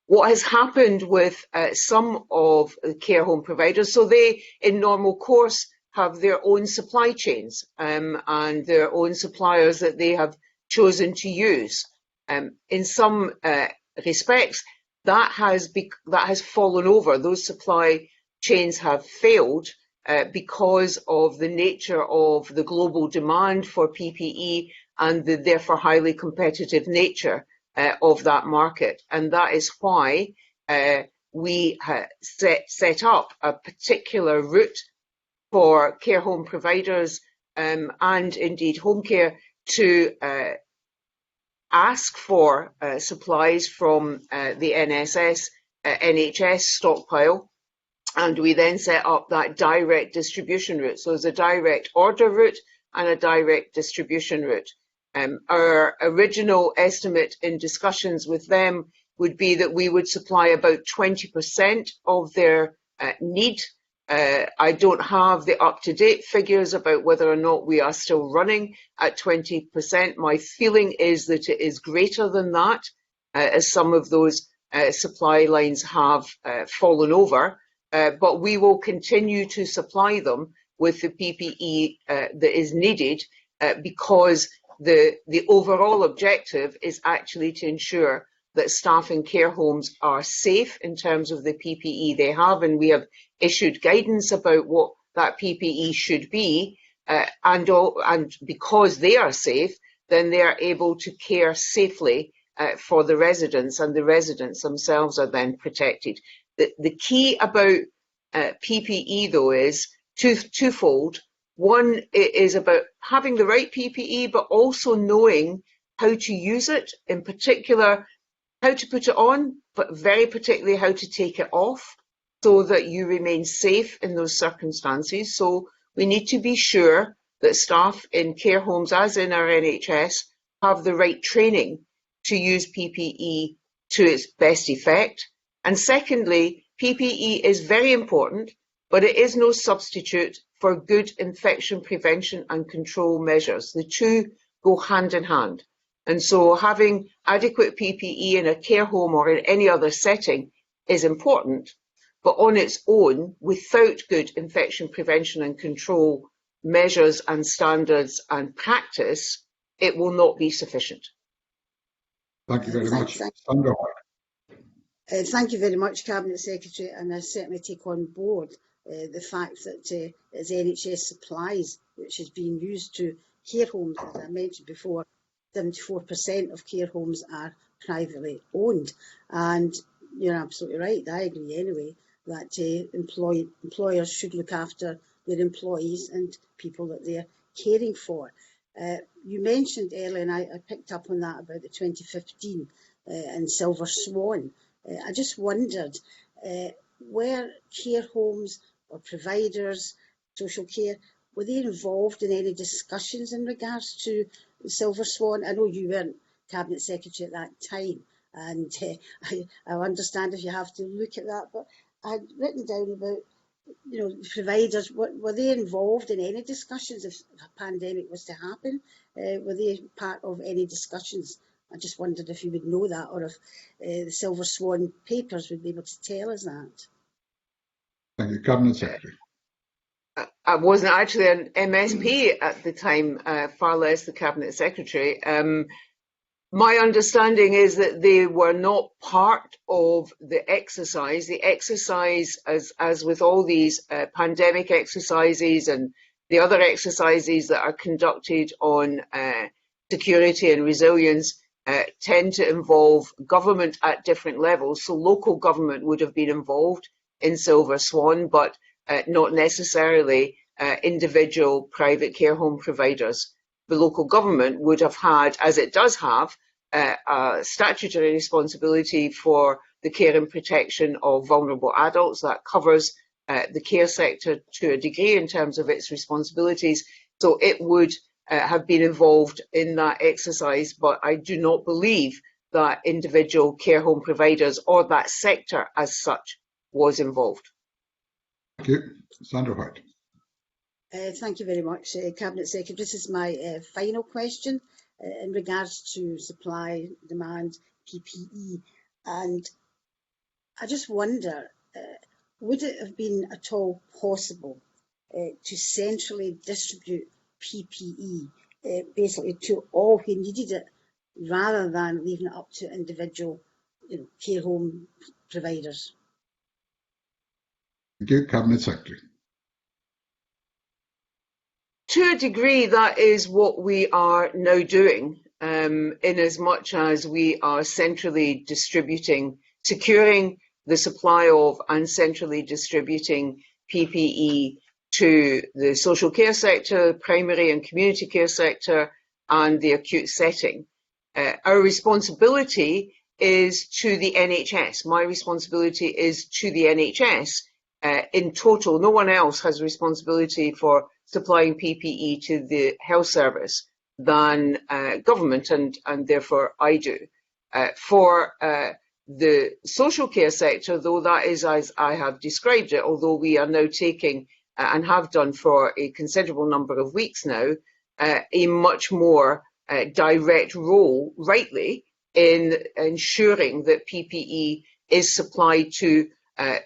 What has happened with some of the care home providers, so they, in normal course, have their own supply chains and their own suppliers that they have chosen to use. In some respects, that has fallen over. Those supply chains have failed because of the nature of the global demand for PPE and the therefore highly competitive nature of that market. And that is why we set up a particular route for care home providers and indeed home care to ask for supplies from the NHS stockpile, and we then set up that direct distribution route. So there's a direct order route and a direct distribution route. Our original estimate in discussions with them would be that we would supply about 20% of their need. I don't have the up-to-date figures about whether or not we are still running at 20%. My feeling is that it is greater than that, as some of those supply lines have fallen over. But we will continue to supply them with the PPE that is needed because the overall objective is actually to ensure that staff in care homes are safe in terms of the PPE they have, and we have issued guidance about what that PPE should be, and because they are safe, then they are able to care safely for the residents, and the residents themselves are then protected. The key about PPE, though, is twofold. One is about having the right PPE, but also knowing how to use it, in particular, how to put it on, but very particularly how to take it off so that you remain safe in those circumstances. So we need to be sure that staff in care homes, as in our NHS, have the right training to use PPE to its best effect. And secondly, PPE is very important, but it is no substitute for good infection prevention and control measures. The two go hand in hand. And so having adequate PPE in a care home or in any other setting is important, but on its own, without good infection prevention and control measures and standards and practice, it will not be sufficient. Thank you very much. Sandra. Thank you very much, Cabinet Secretary, and I certainly take on board the fact that it's NHS supplies which is being used to care homes. As I mentioned before, 74% of care homes are privately owned, and you're absolutely right, I agree anyway, that employers should look after their employees and people that they're caring for. You mentioned earlier, and I picked up on that about the 2015 and Silver Swan. I just wondered, were care homes or providers, social care, were they involved in any discussions in regards to the Silver Swan? I know you weren't Cabinet Secretary at that time, and I understand if you have to look at that, but I'd written down about, providers, were they involved in any discussions if a pandemic was to happen? Were they part of any discussions? I just wondered if you would know that, or if the Silver Swan papers would be able to tell us that. Thank you. Cabinet Secretary. I wasn't actually an MSP at the time, far less the Cabinet Secretary. My understanding is that they were not part of the exercise. The exercise, as with all these pandemic exercises and the other exercises that are conducted on security and resilience, tend to involve government at different levels. So local government would have been involved in Silver Swan, but not necessarily individual private care home providers. The local government would have had, as it does have, a statutory responsibility for the care and protection of vulnerable adults. That covers the care sector to a degree in terms of its responsibilities. So it would have been involved in that exercise, but I do not believe that individual care home providers or that sector as such was involved. Thank you. Sandra White. Thank you very much, Cabinet Secretary. This is my final question in regards to supply, demand, PPE. And I just wonder, would it have been at all possible to centrally distribute PPE basically to all who needed it, rather than leaving it up to individual care home providers? Thank you. Cabinet Secretary. To a degree, that is what we are now doing, in as much as we are centrally distributing, securing the supply of and centrally distributing PPE to the social care sector, primary and community care sector, and the acute setting. Our responsibility is to the NHS. My responsibility is to the NHS in total. No one else has responsibility for supplying PPE to the health service than government, and therefore I do. For the social care sector, though, that is as I have described it, although we are now taking, and have done for a considerable number of weeks now, a much more direct role, rightly, in ensuring that PPE is supplied to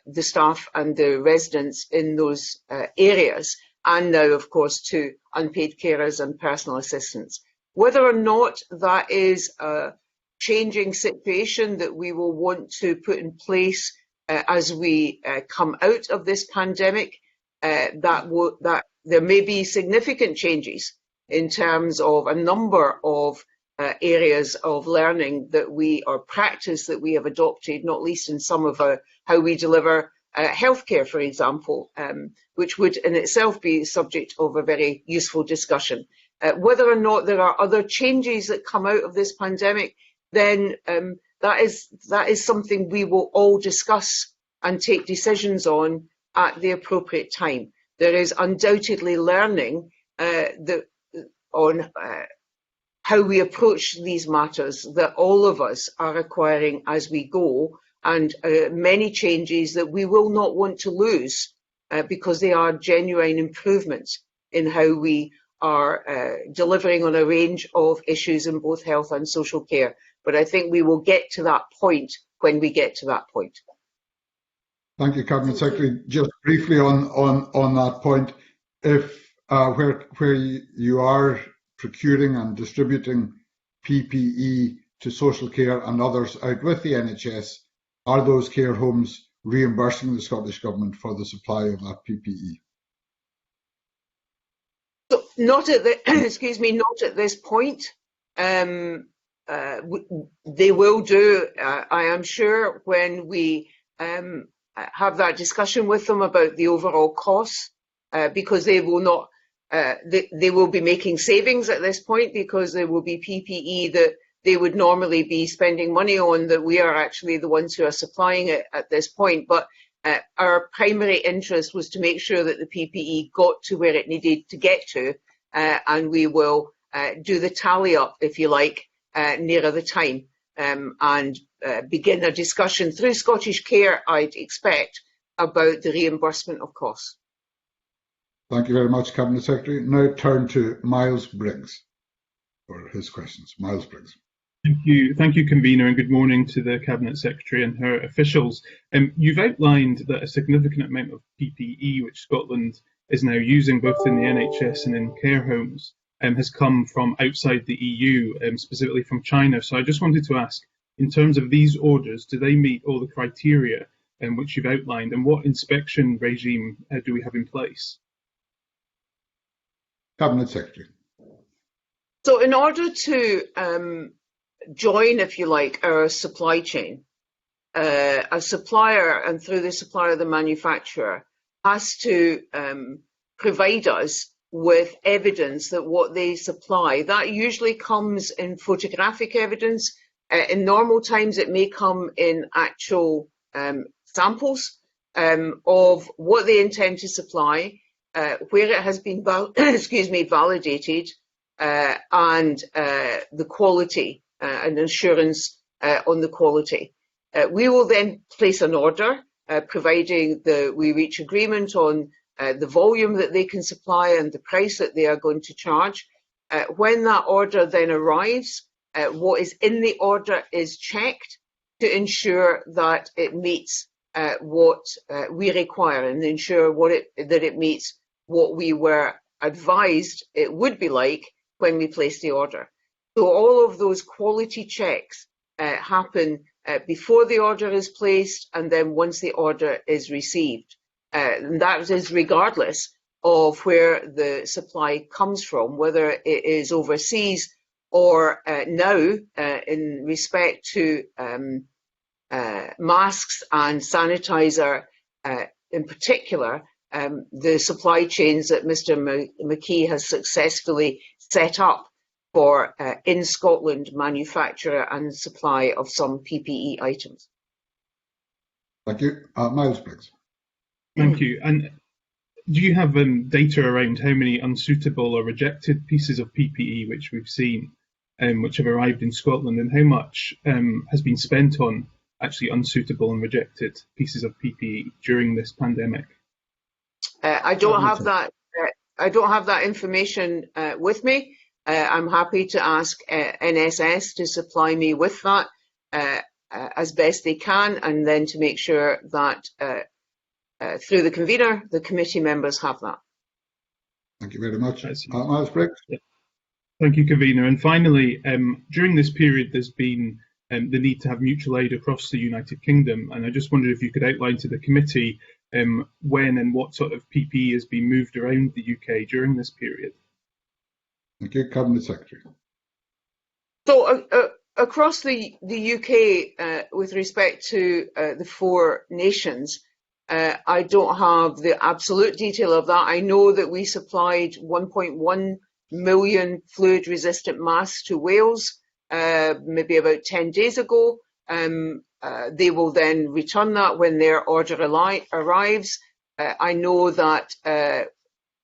the staff and the residents in those areas, and now, of course, to unpaid carers and personal assistants. Whether or not that is a changing situation that we will want to put in place as we come out of this pandemic, that there may be significant changes in terms of a number of areas of learning that we, or practice that we have adopted, not least in some of how we deliver healthcare, for example, which would in itself be subject of a very useful discussion. Whether or not there are other changes that come out of this pandemic, then that is something we will all discuss and take decisions on at the appropriate time. There is undoubtedly learning on how we approach these matters that all of us are acquiring as we go, and many changes that we will not want to lose because they are genuine improvements in how we are delivering on a range of issues in both health and social care. But I think we will get to that point when we get to that point. Thank you, Cabinet Secretary. Just briefly on that point, if where you are procuring and distributing PPE to social care and others out with the NHS, are those care homes reimbursing the Scottish Government for the supply of that PPE? So not at the not at this point. They will do, I am sure, when we have that discussion with them about the overall costs, because they will not. They will be making savings at this point, because there will be PPE that they would normally be spending money on that we are actually the ones who are supplying it at this point. But our primary interest was to make sure that the PPE got to where it needed to get to, and we will do the tally up, if you like, nearer the time, and begin a discussion through Scottish Care, I'd expect, about the reimbursement of costs. Thank you very much, Cabinet Secretary. Now turn to Miles Briggs for his questions. Miles Briggs. Thank you, Convener, and good morning to the Cabinet Secretary and her officials. You've outlined that a significant amount of PPE, which Scotland is now using both in the NHS and in care homes, has come from outside the EU, specifically from China. So I just wanted to ask, in terms of these orders, do they meet all the criteria which you've outlined, and what inspection regime do we have in place? Cabinet Secretary. So in order to join, if you like, our supply chain, a supplier, and through the supplier, the manufacturer, has to provide us with evidence that what they supply, that usually comes in photographic evidence. In normal times, it may come in actual samples of what they intend to supply, where it has been validated, and the quality and assurance on the quality. We will then place an order, providing we reach agreement on the volume that they can supply and the price that they are going to charge. When that order then arrives, what is in the order is checked to ensure that it meets what we require, and ensure that it meets what we were advised it would be like when we placed the order. So all of those quality checks happen before the order is placed, and then once the order is received. And that is regardless of where the supply comes from, whether it is overseas or now, in respect to masks and sanitizer in particular, the supply chains that Mr McKee has successfully set up for in Scotland manufacture and supply of some PPE items. Thank you. Miles Briggs. Thank you. And do you have data around how many unsuitable or rejected pieces of PPE which we've seen, which have arrived in Scotland, and how much has been spent on actually unsuitable and rejected pieces of PPE during this pandemic? I don't have that. I don't have that information with me. I'm happy to ask NSS to supply me with that as best they can, and then to make sure that through the convener, the committee members have that. Thank you very much. Miles Briggs. Yeah. Thank you, convener. And finally, during this period, there's been the need to have mutual aid across the United Kingdom, and I just wondered if you could outline to the committee when and what sort of PPE has been moved around the UK during this period. Thank you, Cabinet Secretary. So across the UK, with respect to the four nations, I don't have the absolute detail of that. I know that we supplied 1.1 million fluid-resistant masks to Wales maybe about 10 days ago. They will then return that when their order arrives. I know that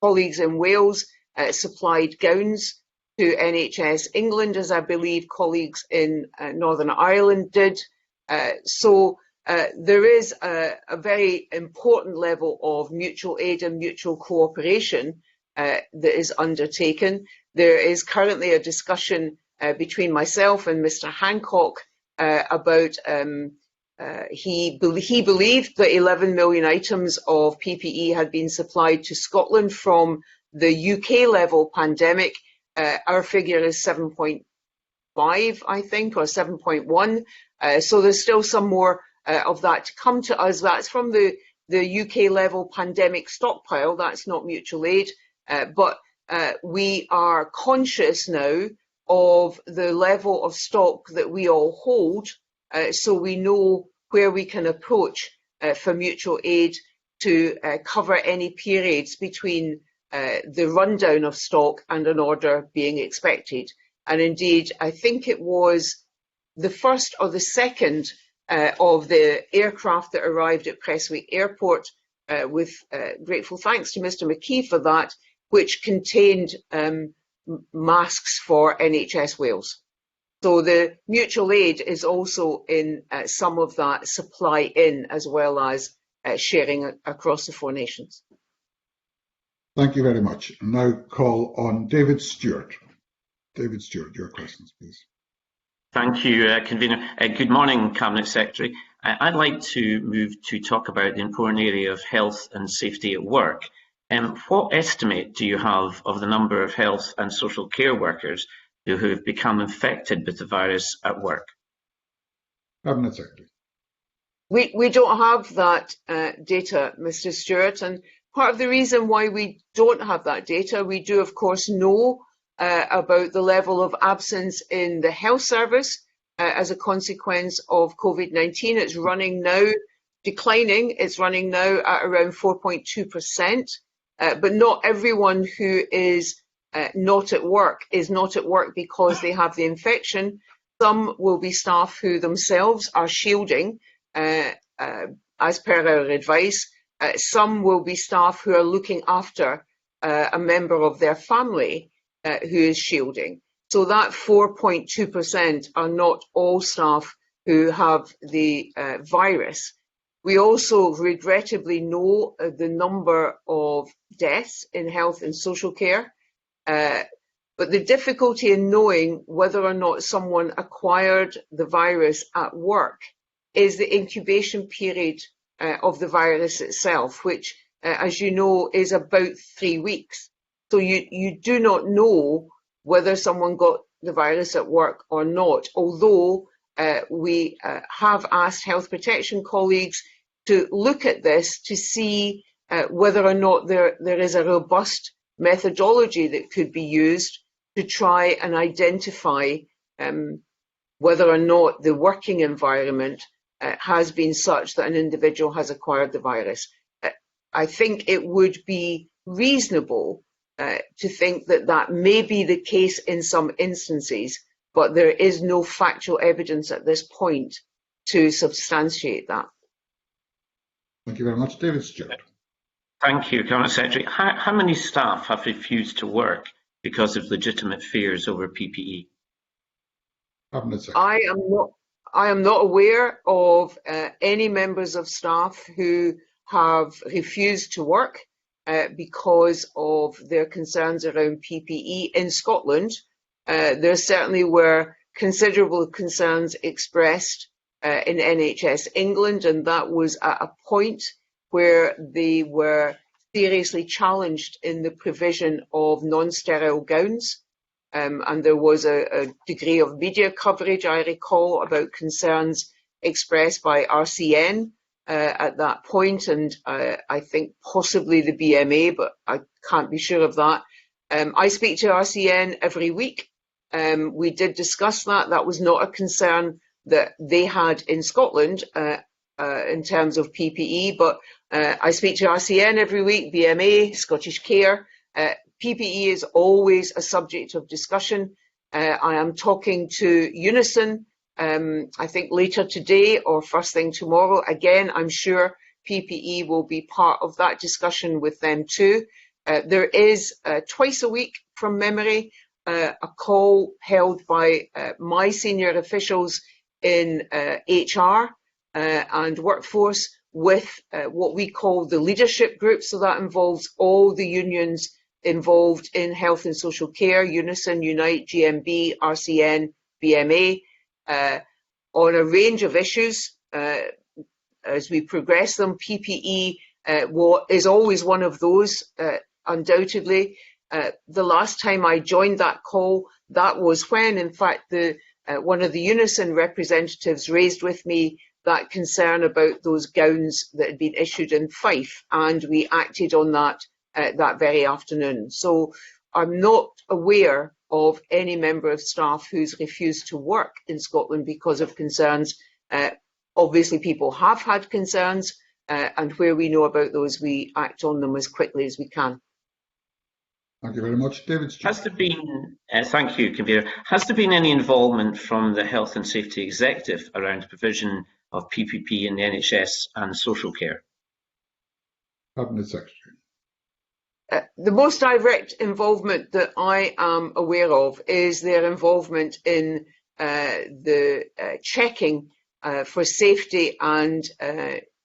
colleagues in Wales supplied gowns to NHS England, as I believe colleagues in Northern Ireland did. So there is a very important level of mutual aid and mutual cooperation that is undertaken. There is currently a discussion between myself and Mr Hancock about he believed that 11 million items of PPE had been supplied to Scotland from the UK level pandemic, our figure is 7.5, I think, or 7.1. So there's still some more of that to come to us. That's from the UK level pandemic stockpile. That's not mutual aid, but we are conscious now of the level of stock that we all hold, so we know where we can approach for mutual aid to cover any periods between the rundown of stock and an order being expected. And indeed, I think it was the first or the second of the aircraft that arrived at Prestwick Airport, with grateful thanks to Mr McKee for that, which contained masks for NHS Wales. So the mutual aid is also in some of that supply in, as well as sharing across the 4 nations. Thank you very much. And now call on David Stewart. David Stewart, your questions, please. Thank you, Convener. Good morning, Cabinet Secretary. I'd like to move to talk about the important area of health and safety at work. What estimate do you have of the number of health and social care workers who have become infected with the virus at work? Cabinet Secretary. We don't have that data, Mr Stewart, and part of the reason why we don't have that data, we do of course know about the level of absence in the health service as a consequence of COVID-19. It's running now, declining, it's running now at around 4.2%, but not everyone who is not at work is not at work because they have the infection. Some will be staff who themselves are shielding, as per our advice. Some will be staff who are looking after a member of their family who is shielding. So that 4.2% are not all staff who have the virus. We also regrettably know the number of deaths in health and social care, but the difficulty in knowing whether or not someone acquired the virus at work is the incubation period of the virus itself, which, as you know, is about 3 weeks. So you do not know whether someone got the virus at work or not, although we have asked health protection colleagues to look at this to see whether or not there is a robust methodology that could be used to try and identify whether or not the working environment has been such that an individual has acquired the virus. I think it would be reasonable to think that that may be the case in some instances, but there is no factual evidence at this point to substantiate that. Thank you very much. David Stewart. Thank you, Cabinet Secretary. How many staff have refused to work because of legitimate fears over PPE? Cabinet Secretary. I am not aware of any members of staff who have refused to work because of their concerns around PPE in Scotland. There certainly were considerable concerns expressed in NHS England, and that was at a point where they were seriously challenged in the provision of non-sterile gowns. And there was a degree of media coverage, I recall, about concerns expressed by RCN at that point, and I think possibly the BMA, but I can't be sure of that. I speak to RCN every week. We did discuss that. That was not a concern that they had in Scotland in terms of PPE, but I speak to RCN every week, BMA, Scottish Care. PPE is always a subject of discussion. I am talking to Unison, I think later today or first thing tomorrow. Again, I'm sure PPE will be part of that discussion with them too. There is twice a week, from memory, a call held by my senior officials in HR and workforce with what we call the leadership group. So that involves all the unions involved in health and social care, Unison, Unite, GMB, RCN, BMA, on a range of issues. As we progress them, PPE is always one of those. undoubtedly. The last time I joined that call, that was when, in fact, one of the Unison representatives raised with me that concern about those gowns that had been issued in Fife, and we acted on that that very afternoon. So I'm not aware of any member of staff who's refused to work in Scotland because of concerns. Obviously, people have had concerns, and where we know about those, we act on them as quickly as we can. Thank you very much. David Stewart. Has there been, thank you, Convener. Has there been any involvement from the Health and Safety Executive around the provision of PPP in the NHS and social care? Cabinet Secretary. The most direct involvement that I am aware of is their involvement in the checking for safety and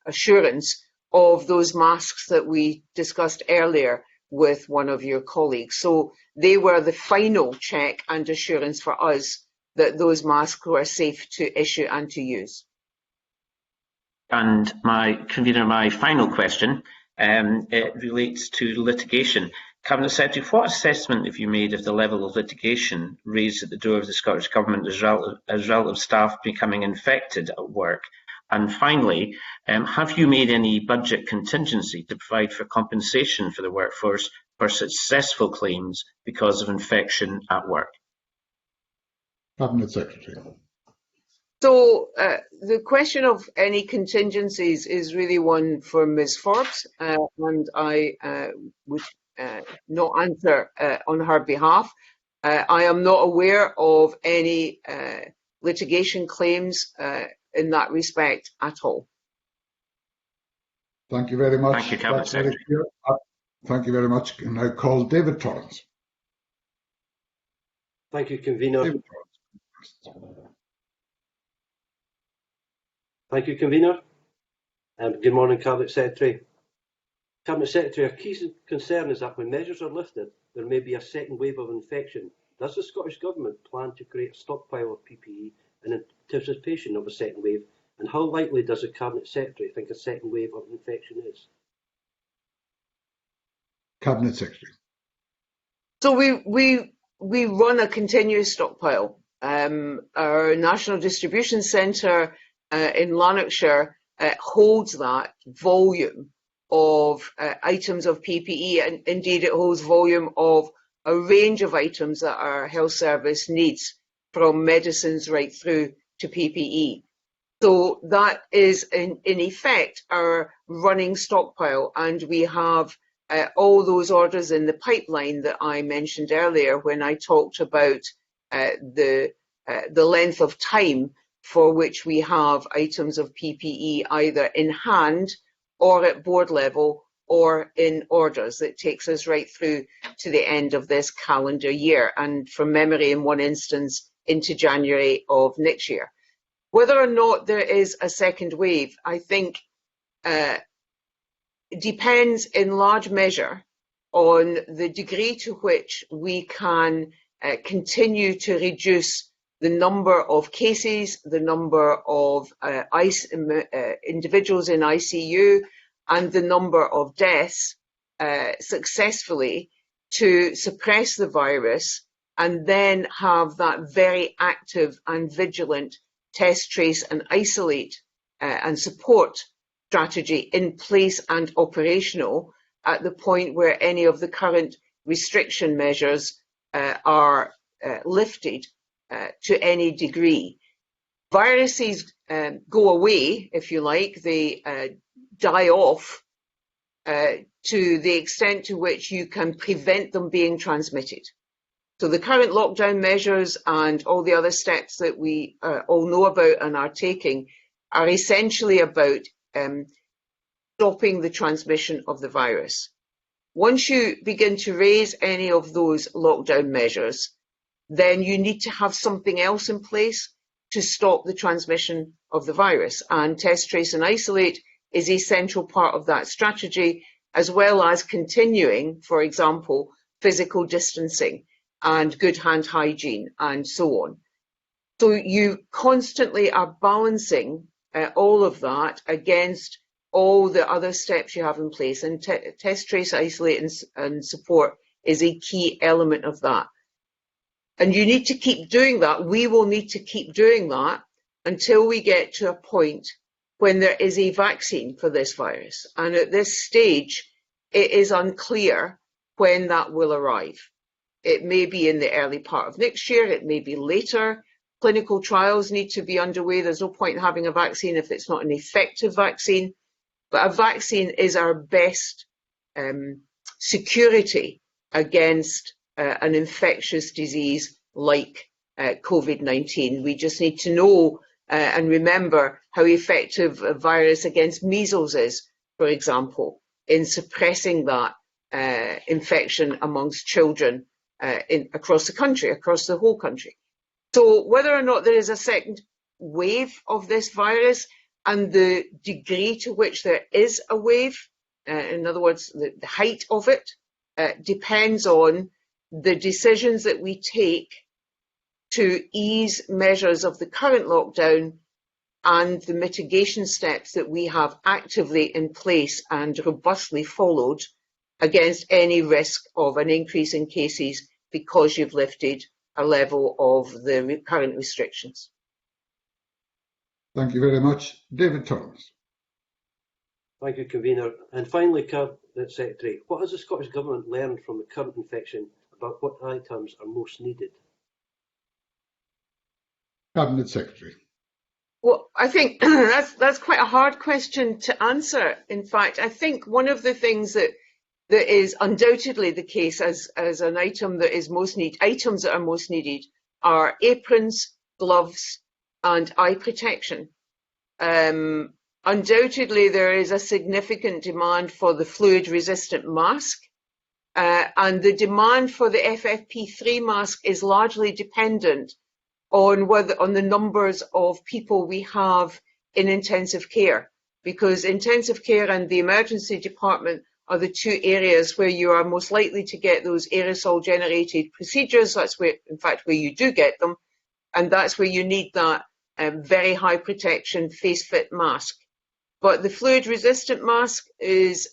assurance of those masks that we discussed earlier with one of your colleagues. So they were the final check and assurance for us that those masks were safe to issue and to use. And Convener, my final question it relates to litigation. Cabinet Secretary, what assessment have you made of the level of litigation raised at the door of the Scottish Government as a result of staff becoming infected at work? And finally, have you made any budget contingency to provide for compensation for the workforce for successful claims because of infection at work? Cabinet Secretary. So the question of any contingencies is really one for Ms Forbes, and I would not answer on her behalf. I am not aware of any litigation claims in that respect at all. Thank you very much. Thank you, Cabinet Secretary. Thank you very much. And now call David Torrance. Thank you, Convener. David Torrance. Thank you, Convener. Good morning, Cabinet Secretary. Cabinet Secretary, a key concern is that when measures are lifted, there may be a second wave of infection. Does the Scottish Government plan to create a stockpile of PPE in anticipation of a second wave? And how likely does the Cabinet Secretary think a second wave of infection is? Cabinet Secretary. So we run a continuous stockpile. Our National Distribution Centre in Lanarkshire holds that volume of items of PPE, and indeed it holds volume of a range of items that our health service needs, from medicines right through to PPE. So that is in effect our running stockpile, and we have all those orders in the pipeline that I mentioned earlier when I talked about the length of time for which we have items of PPE either in hand or at board level or in orders. That takes us right through to the end of this calendar year, and from memory in one instance into January of next year. Whether or not there is a second wave, I think depends in large measure on the degree to which we can continue to reduce the number of cases, the number of individuals in ICU, and the number of deaths successfully to suppress the virus, and then have that very active and vigilant test, trace and isolate and support strategy in place and operational at the point where any of the current restriction measures are lifted to any degree. Viruses go away, if you like, they die off to the extent to which you can prevent them being transmitted. So the current lockdown measures and all the other steps that we all know about and are taking are essentially about stopping the transmission of the virus. Once you begin to raise any of those lockdown measures, then you need to have something else in place to stop the transmission of the virus. And test, trace and isolate is a central part of that strategy, as well as continuing, for example, physical distancing and good hand hygiene and so on. So you constantly are balancing all of that against all the other steps you have in place. And test, trace, isolate and support is a key element of that. And you need to keep doing that. We will need to keep doing that until we get to a point when there is a vaccine for this virus. And at this stage, it is unclear when that will arrive. It may be in the early part of next year, it may be later. Clinical trials need to be underway. There's no point in having a vaccine if it's not an effective vaccine. But a vaccine is our best security against an infectious disease like COVID-19. We just need to know and remember how effective a virus against measles is, for example, in suppressing that infection amongst children across the country, across the whole country. So whether or not there is a second wave of this virus and the degree to which there is a wave, in other words, the height of it, depends on the decisions that we take to ease measures of the current lockdown and the mitigation steps that we have actively in place and robustly followed against any risk of an increase in cases because you've lifted a level of the current restrictions. Thank you very much. David Turns. Thank you, Convener. And finally, Cabinet Secretary, what has the Scottish Government learned from the current infection about what items are most needed? Cabinet Secretary. Well, I think that's quite a hard question to answer. In fact, I think one of the things that is undoubtedly the case as an item that is most needed, items that are most needed are aprons, gloves, and eye protection. Undoubtedly, there is a significant demand for the fluid-resistant mask, and the demand for the FFP3 mask is largely dependent on the numbers of people we have in intensive care, because intensive care and the emergency department are the two areas where you are most likely to get those aerosol-generated procedures. That's where, in fact, where you do get them, and that's where you need that very high protection face-fit mask. But the fluid-resistant mask is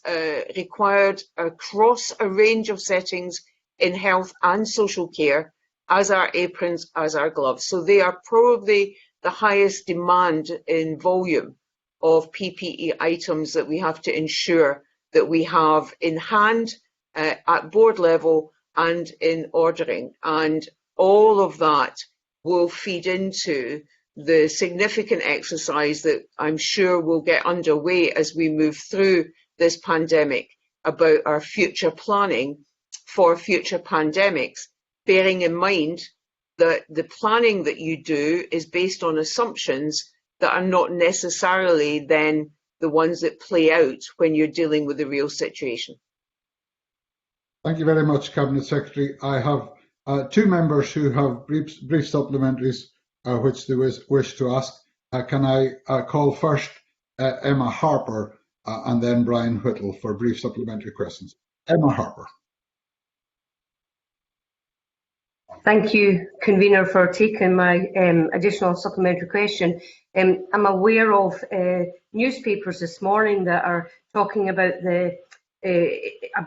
required across a range of settings in health and social care, as are aprons, as are gloves. So they are probably the highest demand in volume of PPE items that we have to ensure that we have in hand at board level and in ordering. And all of that will feed into the significant exercise that I'm sure will get underway as we move through this pandemic about our future planning for future pandemics, bearing in mind that the planning that you do is based on assumptions that are not necessarily then the ones that play out when you're dealing with the real situation. Thank you very much, Cabinet Secretary. I have two members who have brief supplementaries which they wish to ask. Can I call first Emma Harper and then Brian Whittle for brief supplementary questions? Emma Harper. Thank you, Convener, for taking my additional supplementary question. I'm aware of newspapers this morning that are talking about a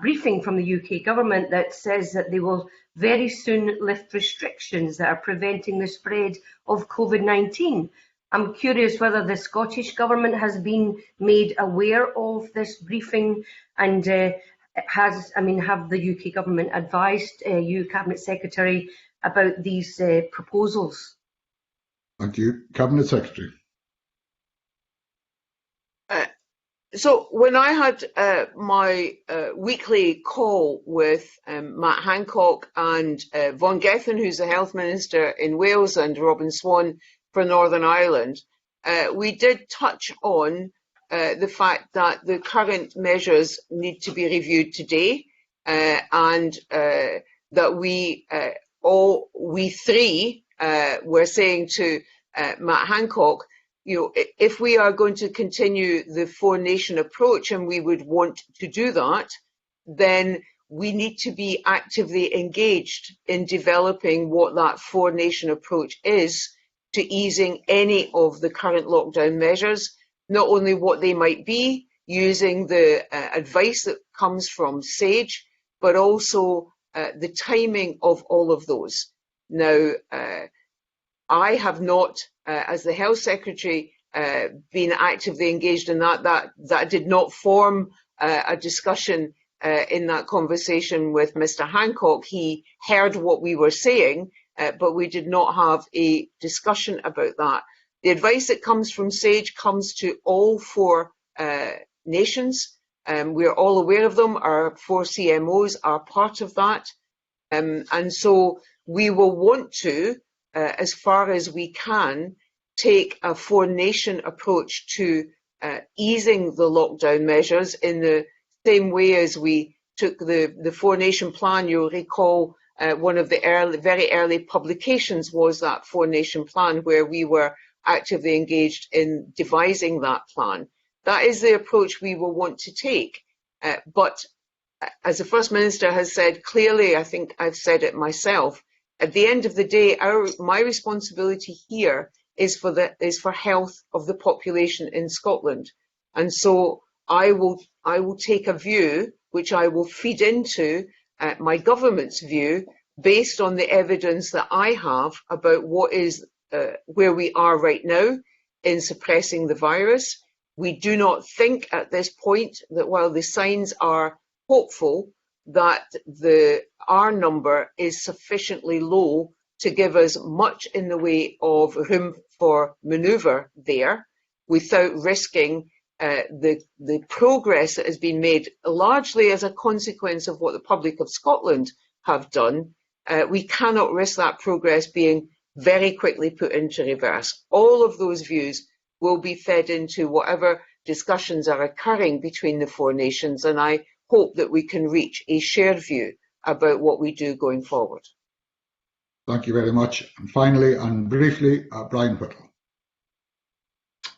briefing from the UK government that says that they will very soon lift restrictions that are preventing the spread of COVID-19. I'm curious whether the Scottish Government has been made aware of this briefing and have the UK Government advised you, Cabinet Secretary, about these proposals? Thank you. Cabinet Secretary. So when I had my weekly call with Matt Hancock and Vaughan Gethin, who's the Health Minister in Wales, and Robin Swan for Northern Ireland, we did touch on the fact that the current measures need to be reviewed today, and that we three were saying to Matt Hancock, if we are going to continue the four-nation approach, and we would want to do that, then we need to be actively engaged in developing what that four-nation approach is to easing any of the current lockdown measures, not only what they might be, using the advice that comes from SAGE, but also the timing of all of those. Now, I have not, as the Health Secretary, been actively engaged in that. That did not form a discussion in that conversation with Mr. Hancock. He heard what we were saying, but we did not have a discussion about that. The advice that comes from SAGE comes to all 4 nations. We're all aware of them. Our 4 CMOs are part of that. And so we will want to, as far as we can, take a 4-nation approach to easing the lockdown measures in the same way as we took the 4-nation plan. You'll recall one of the very early publications was that 4-nation plan, where we were actively engaged in devising that plan. That is the approach we will want to take. But as the First Minister has said clearly, I think I've said it myself, at the end of the day, my responsibility here is for health of the population in Scotland. And so I will take a view which I will feed into my government's view based on the evidence that I have about what is where we are right now in suppressing the virus. We do not think at this point that while the signs are hopeful, that the R number is sufficiently low to give us much in the way of room for manoeuvre there without risking the progress that has been made largely as a consequence of what the public of Scotland have done. We cannot risk that progress being very quickly put into reverse. All of those views will be fed into whatever discussions are occurring between the 4 nations, and I hope that we can reach a shared view about what we do going forward. Thank you very much. And finally and briefly, Brian Whittle.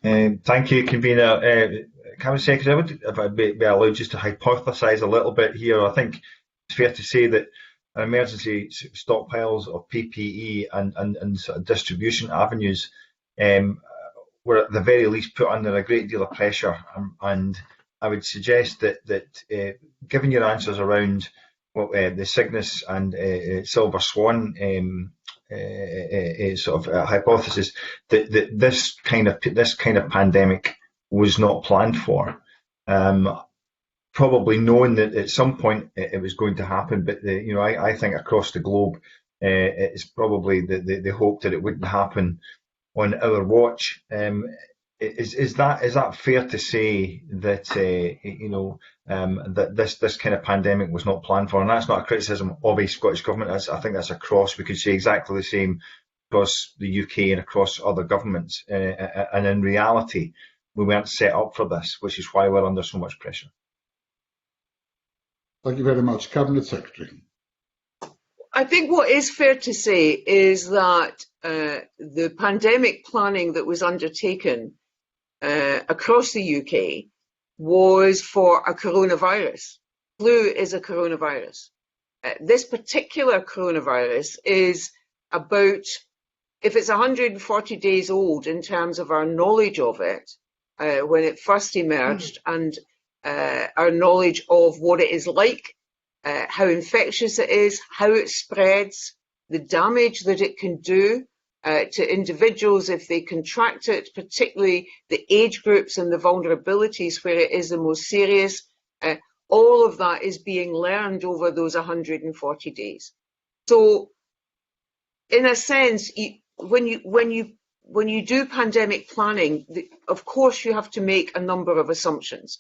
Thank you, Convener. Cabinet Secretary, I would, if I'd be allowed just to hypothesise a little bit here. I think it's fair to say that emergency stockpiles of PPE and sort of distribution avenues were at the very least put under a great deal of pressure, and I would suggest that given your answers around what the Cygnus and Silver Swan sort of hypothesis, that this kind of pandemic was not planned for. Probably knowing that at some point it was going to happen, but I think across the globe it's probably the hope that it wouldn't happen on our watch. Is that fair to say that that this kind of pandemic was not planned for? And that's not a criticism of a Scottish government. I think that's across. We could say exactly the same across the UK and across other governments. And in reality, we weren't set up for this, which is why we're under so much pressure. Thank you very much. Cabinet Secretary. I think what is fair to say is that the pandemic planning that was undertaken across the UK was for a coronavirus. Flu is a coronavirus. This particular coronavirus is about, if it's 140 days old in terms of our knowledge of it, when it first emerged, and our knowledge of what it is like, how infectious it is, how it spreads, the damage that it can do to individuals if they contract it, particularly the age groups and the vulnerabilities where it is the most serious. All of that is being learned over those 140 days. So, in a sense, when you do pandemic planning, of course you have to make a number of assumptions.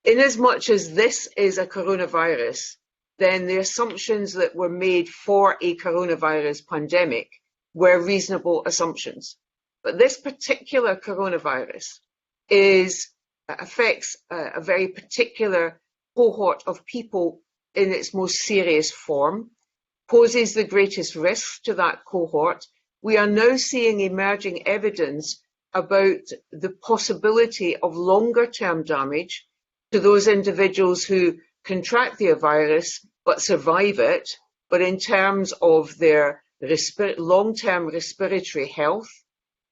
Inasmuch as this is a coronavirus, then the assumptions that were made for a coronavirus pandemic were reasonable assumptions. But this particular coronavirus affects a very particular cohort of people in its most serious form, poses the greatest risk to that cohort. We are now seeing emerging evidence about the possibility of longer-term damage to those individuals who contract the virus but survive it, but in terms of their long-term respiratory health,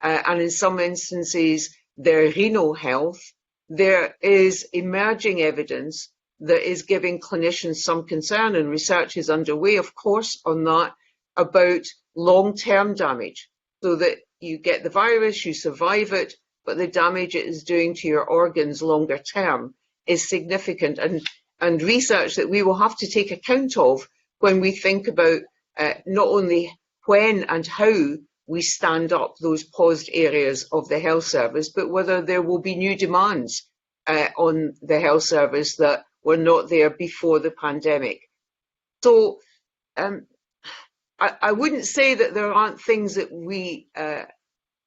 and in some instances their renal health, there is emerging evidence that is giving clinicians some concern, and research is underway, of course, on that, about long-term damage, so that you get the virus, you survive it, but the damage it is doing to your organs longer term is significant, and research that we will have to take account of when we think about not only when and how we stand up those paused areas of the health service, but whether there will be new demands on the health service that were not there before the pandemic. So I wouldn't say that there aren't things that we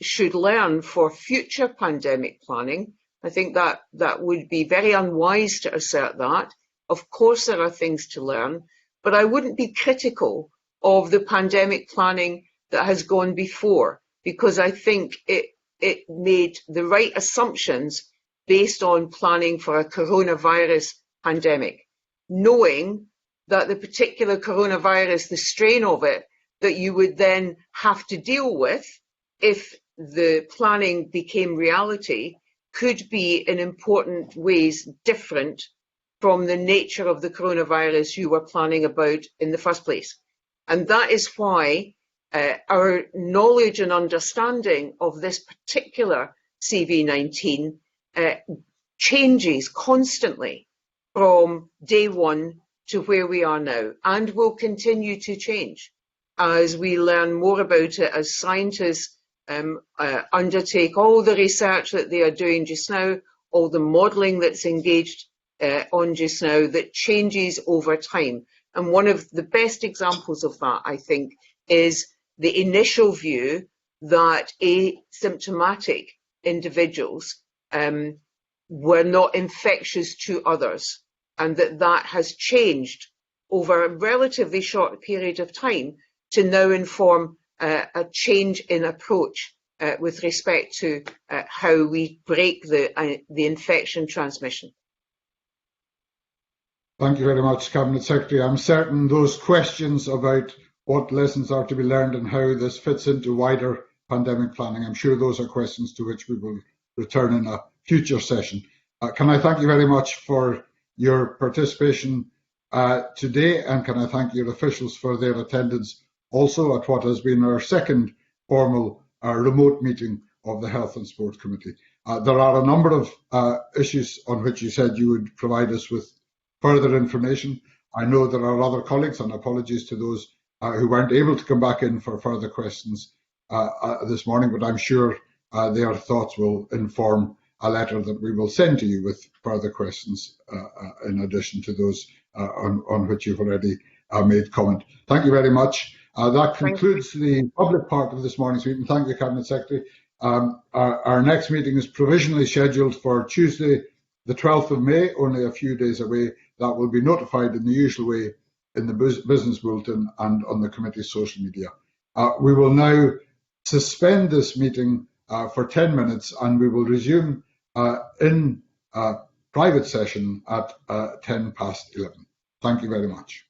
should learn for future pandemic planning. I think that would be very unwise to assert that. Of course, there are things to learn, but I wouldn't be critical of the pandemic planning that has gone before, because I think it made the right assumptions based on planning for a coronavirus pandemic, knowing that the particular coronavirus, the strain of it, that you would then have to deal with if the planning became reality, could be in important ways different from the nature of the coronavirus you were planning about in the first place. And that is why our knowledge and understanding of this particular CV19 changes constantly from day one to where we are now, and will continue to change as we learn more about it, as scientists undertake all the research that they are doing just now, all the modelling that's engaged on just now, that changes over time. And one of the best examples of that, I think, is the initial view that asymptomatic individuals were not infectious to others, and that has changed over a relatively short period of time to now inform a change in approach with respect to how we break the infection transmission. Thank you very much, Cabinet Secretary. I'm certain those questions about what lessons are to be learned and how this fits into wider pandemic planning, I'm sure those are questions to which we will return in a future session. Can I thank you very much for your participation today, and can I thank your officials for their attendance also at what has been our second formal remote meeting of the Health and Sport Committee. There are a number of issues on which you said you would provide us with further information. I know there are other colleagues, and apologies to those who weren't able to come back in for further questions this morning, but I'm sure their thoughts will inform a letter that we will send to you with further questions in addition to those on which you've already made comment. Thank you very much. That concludes the public part of this morning's meeting. Thank you, Cabinet Secretary. Our next meeting is provisionally scheduled for Tuesday, the 12th of May, only a few days away. That will be notified in the usual way in the business bulletin and on the committee's social media. We will now suspend this meeting for 10 minutes, and we will resume in private session at 11:10. Thank you very much.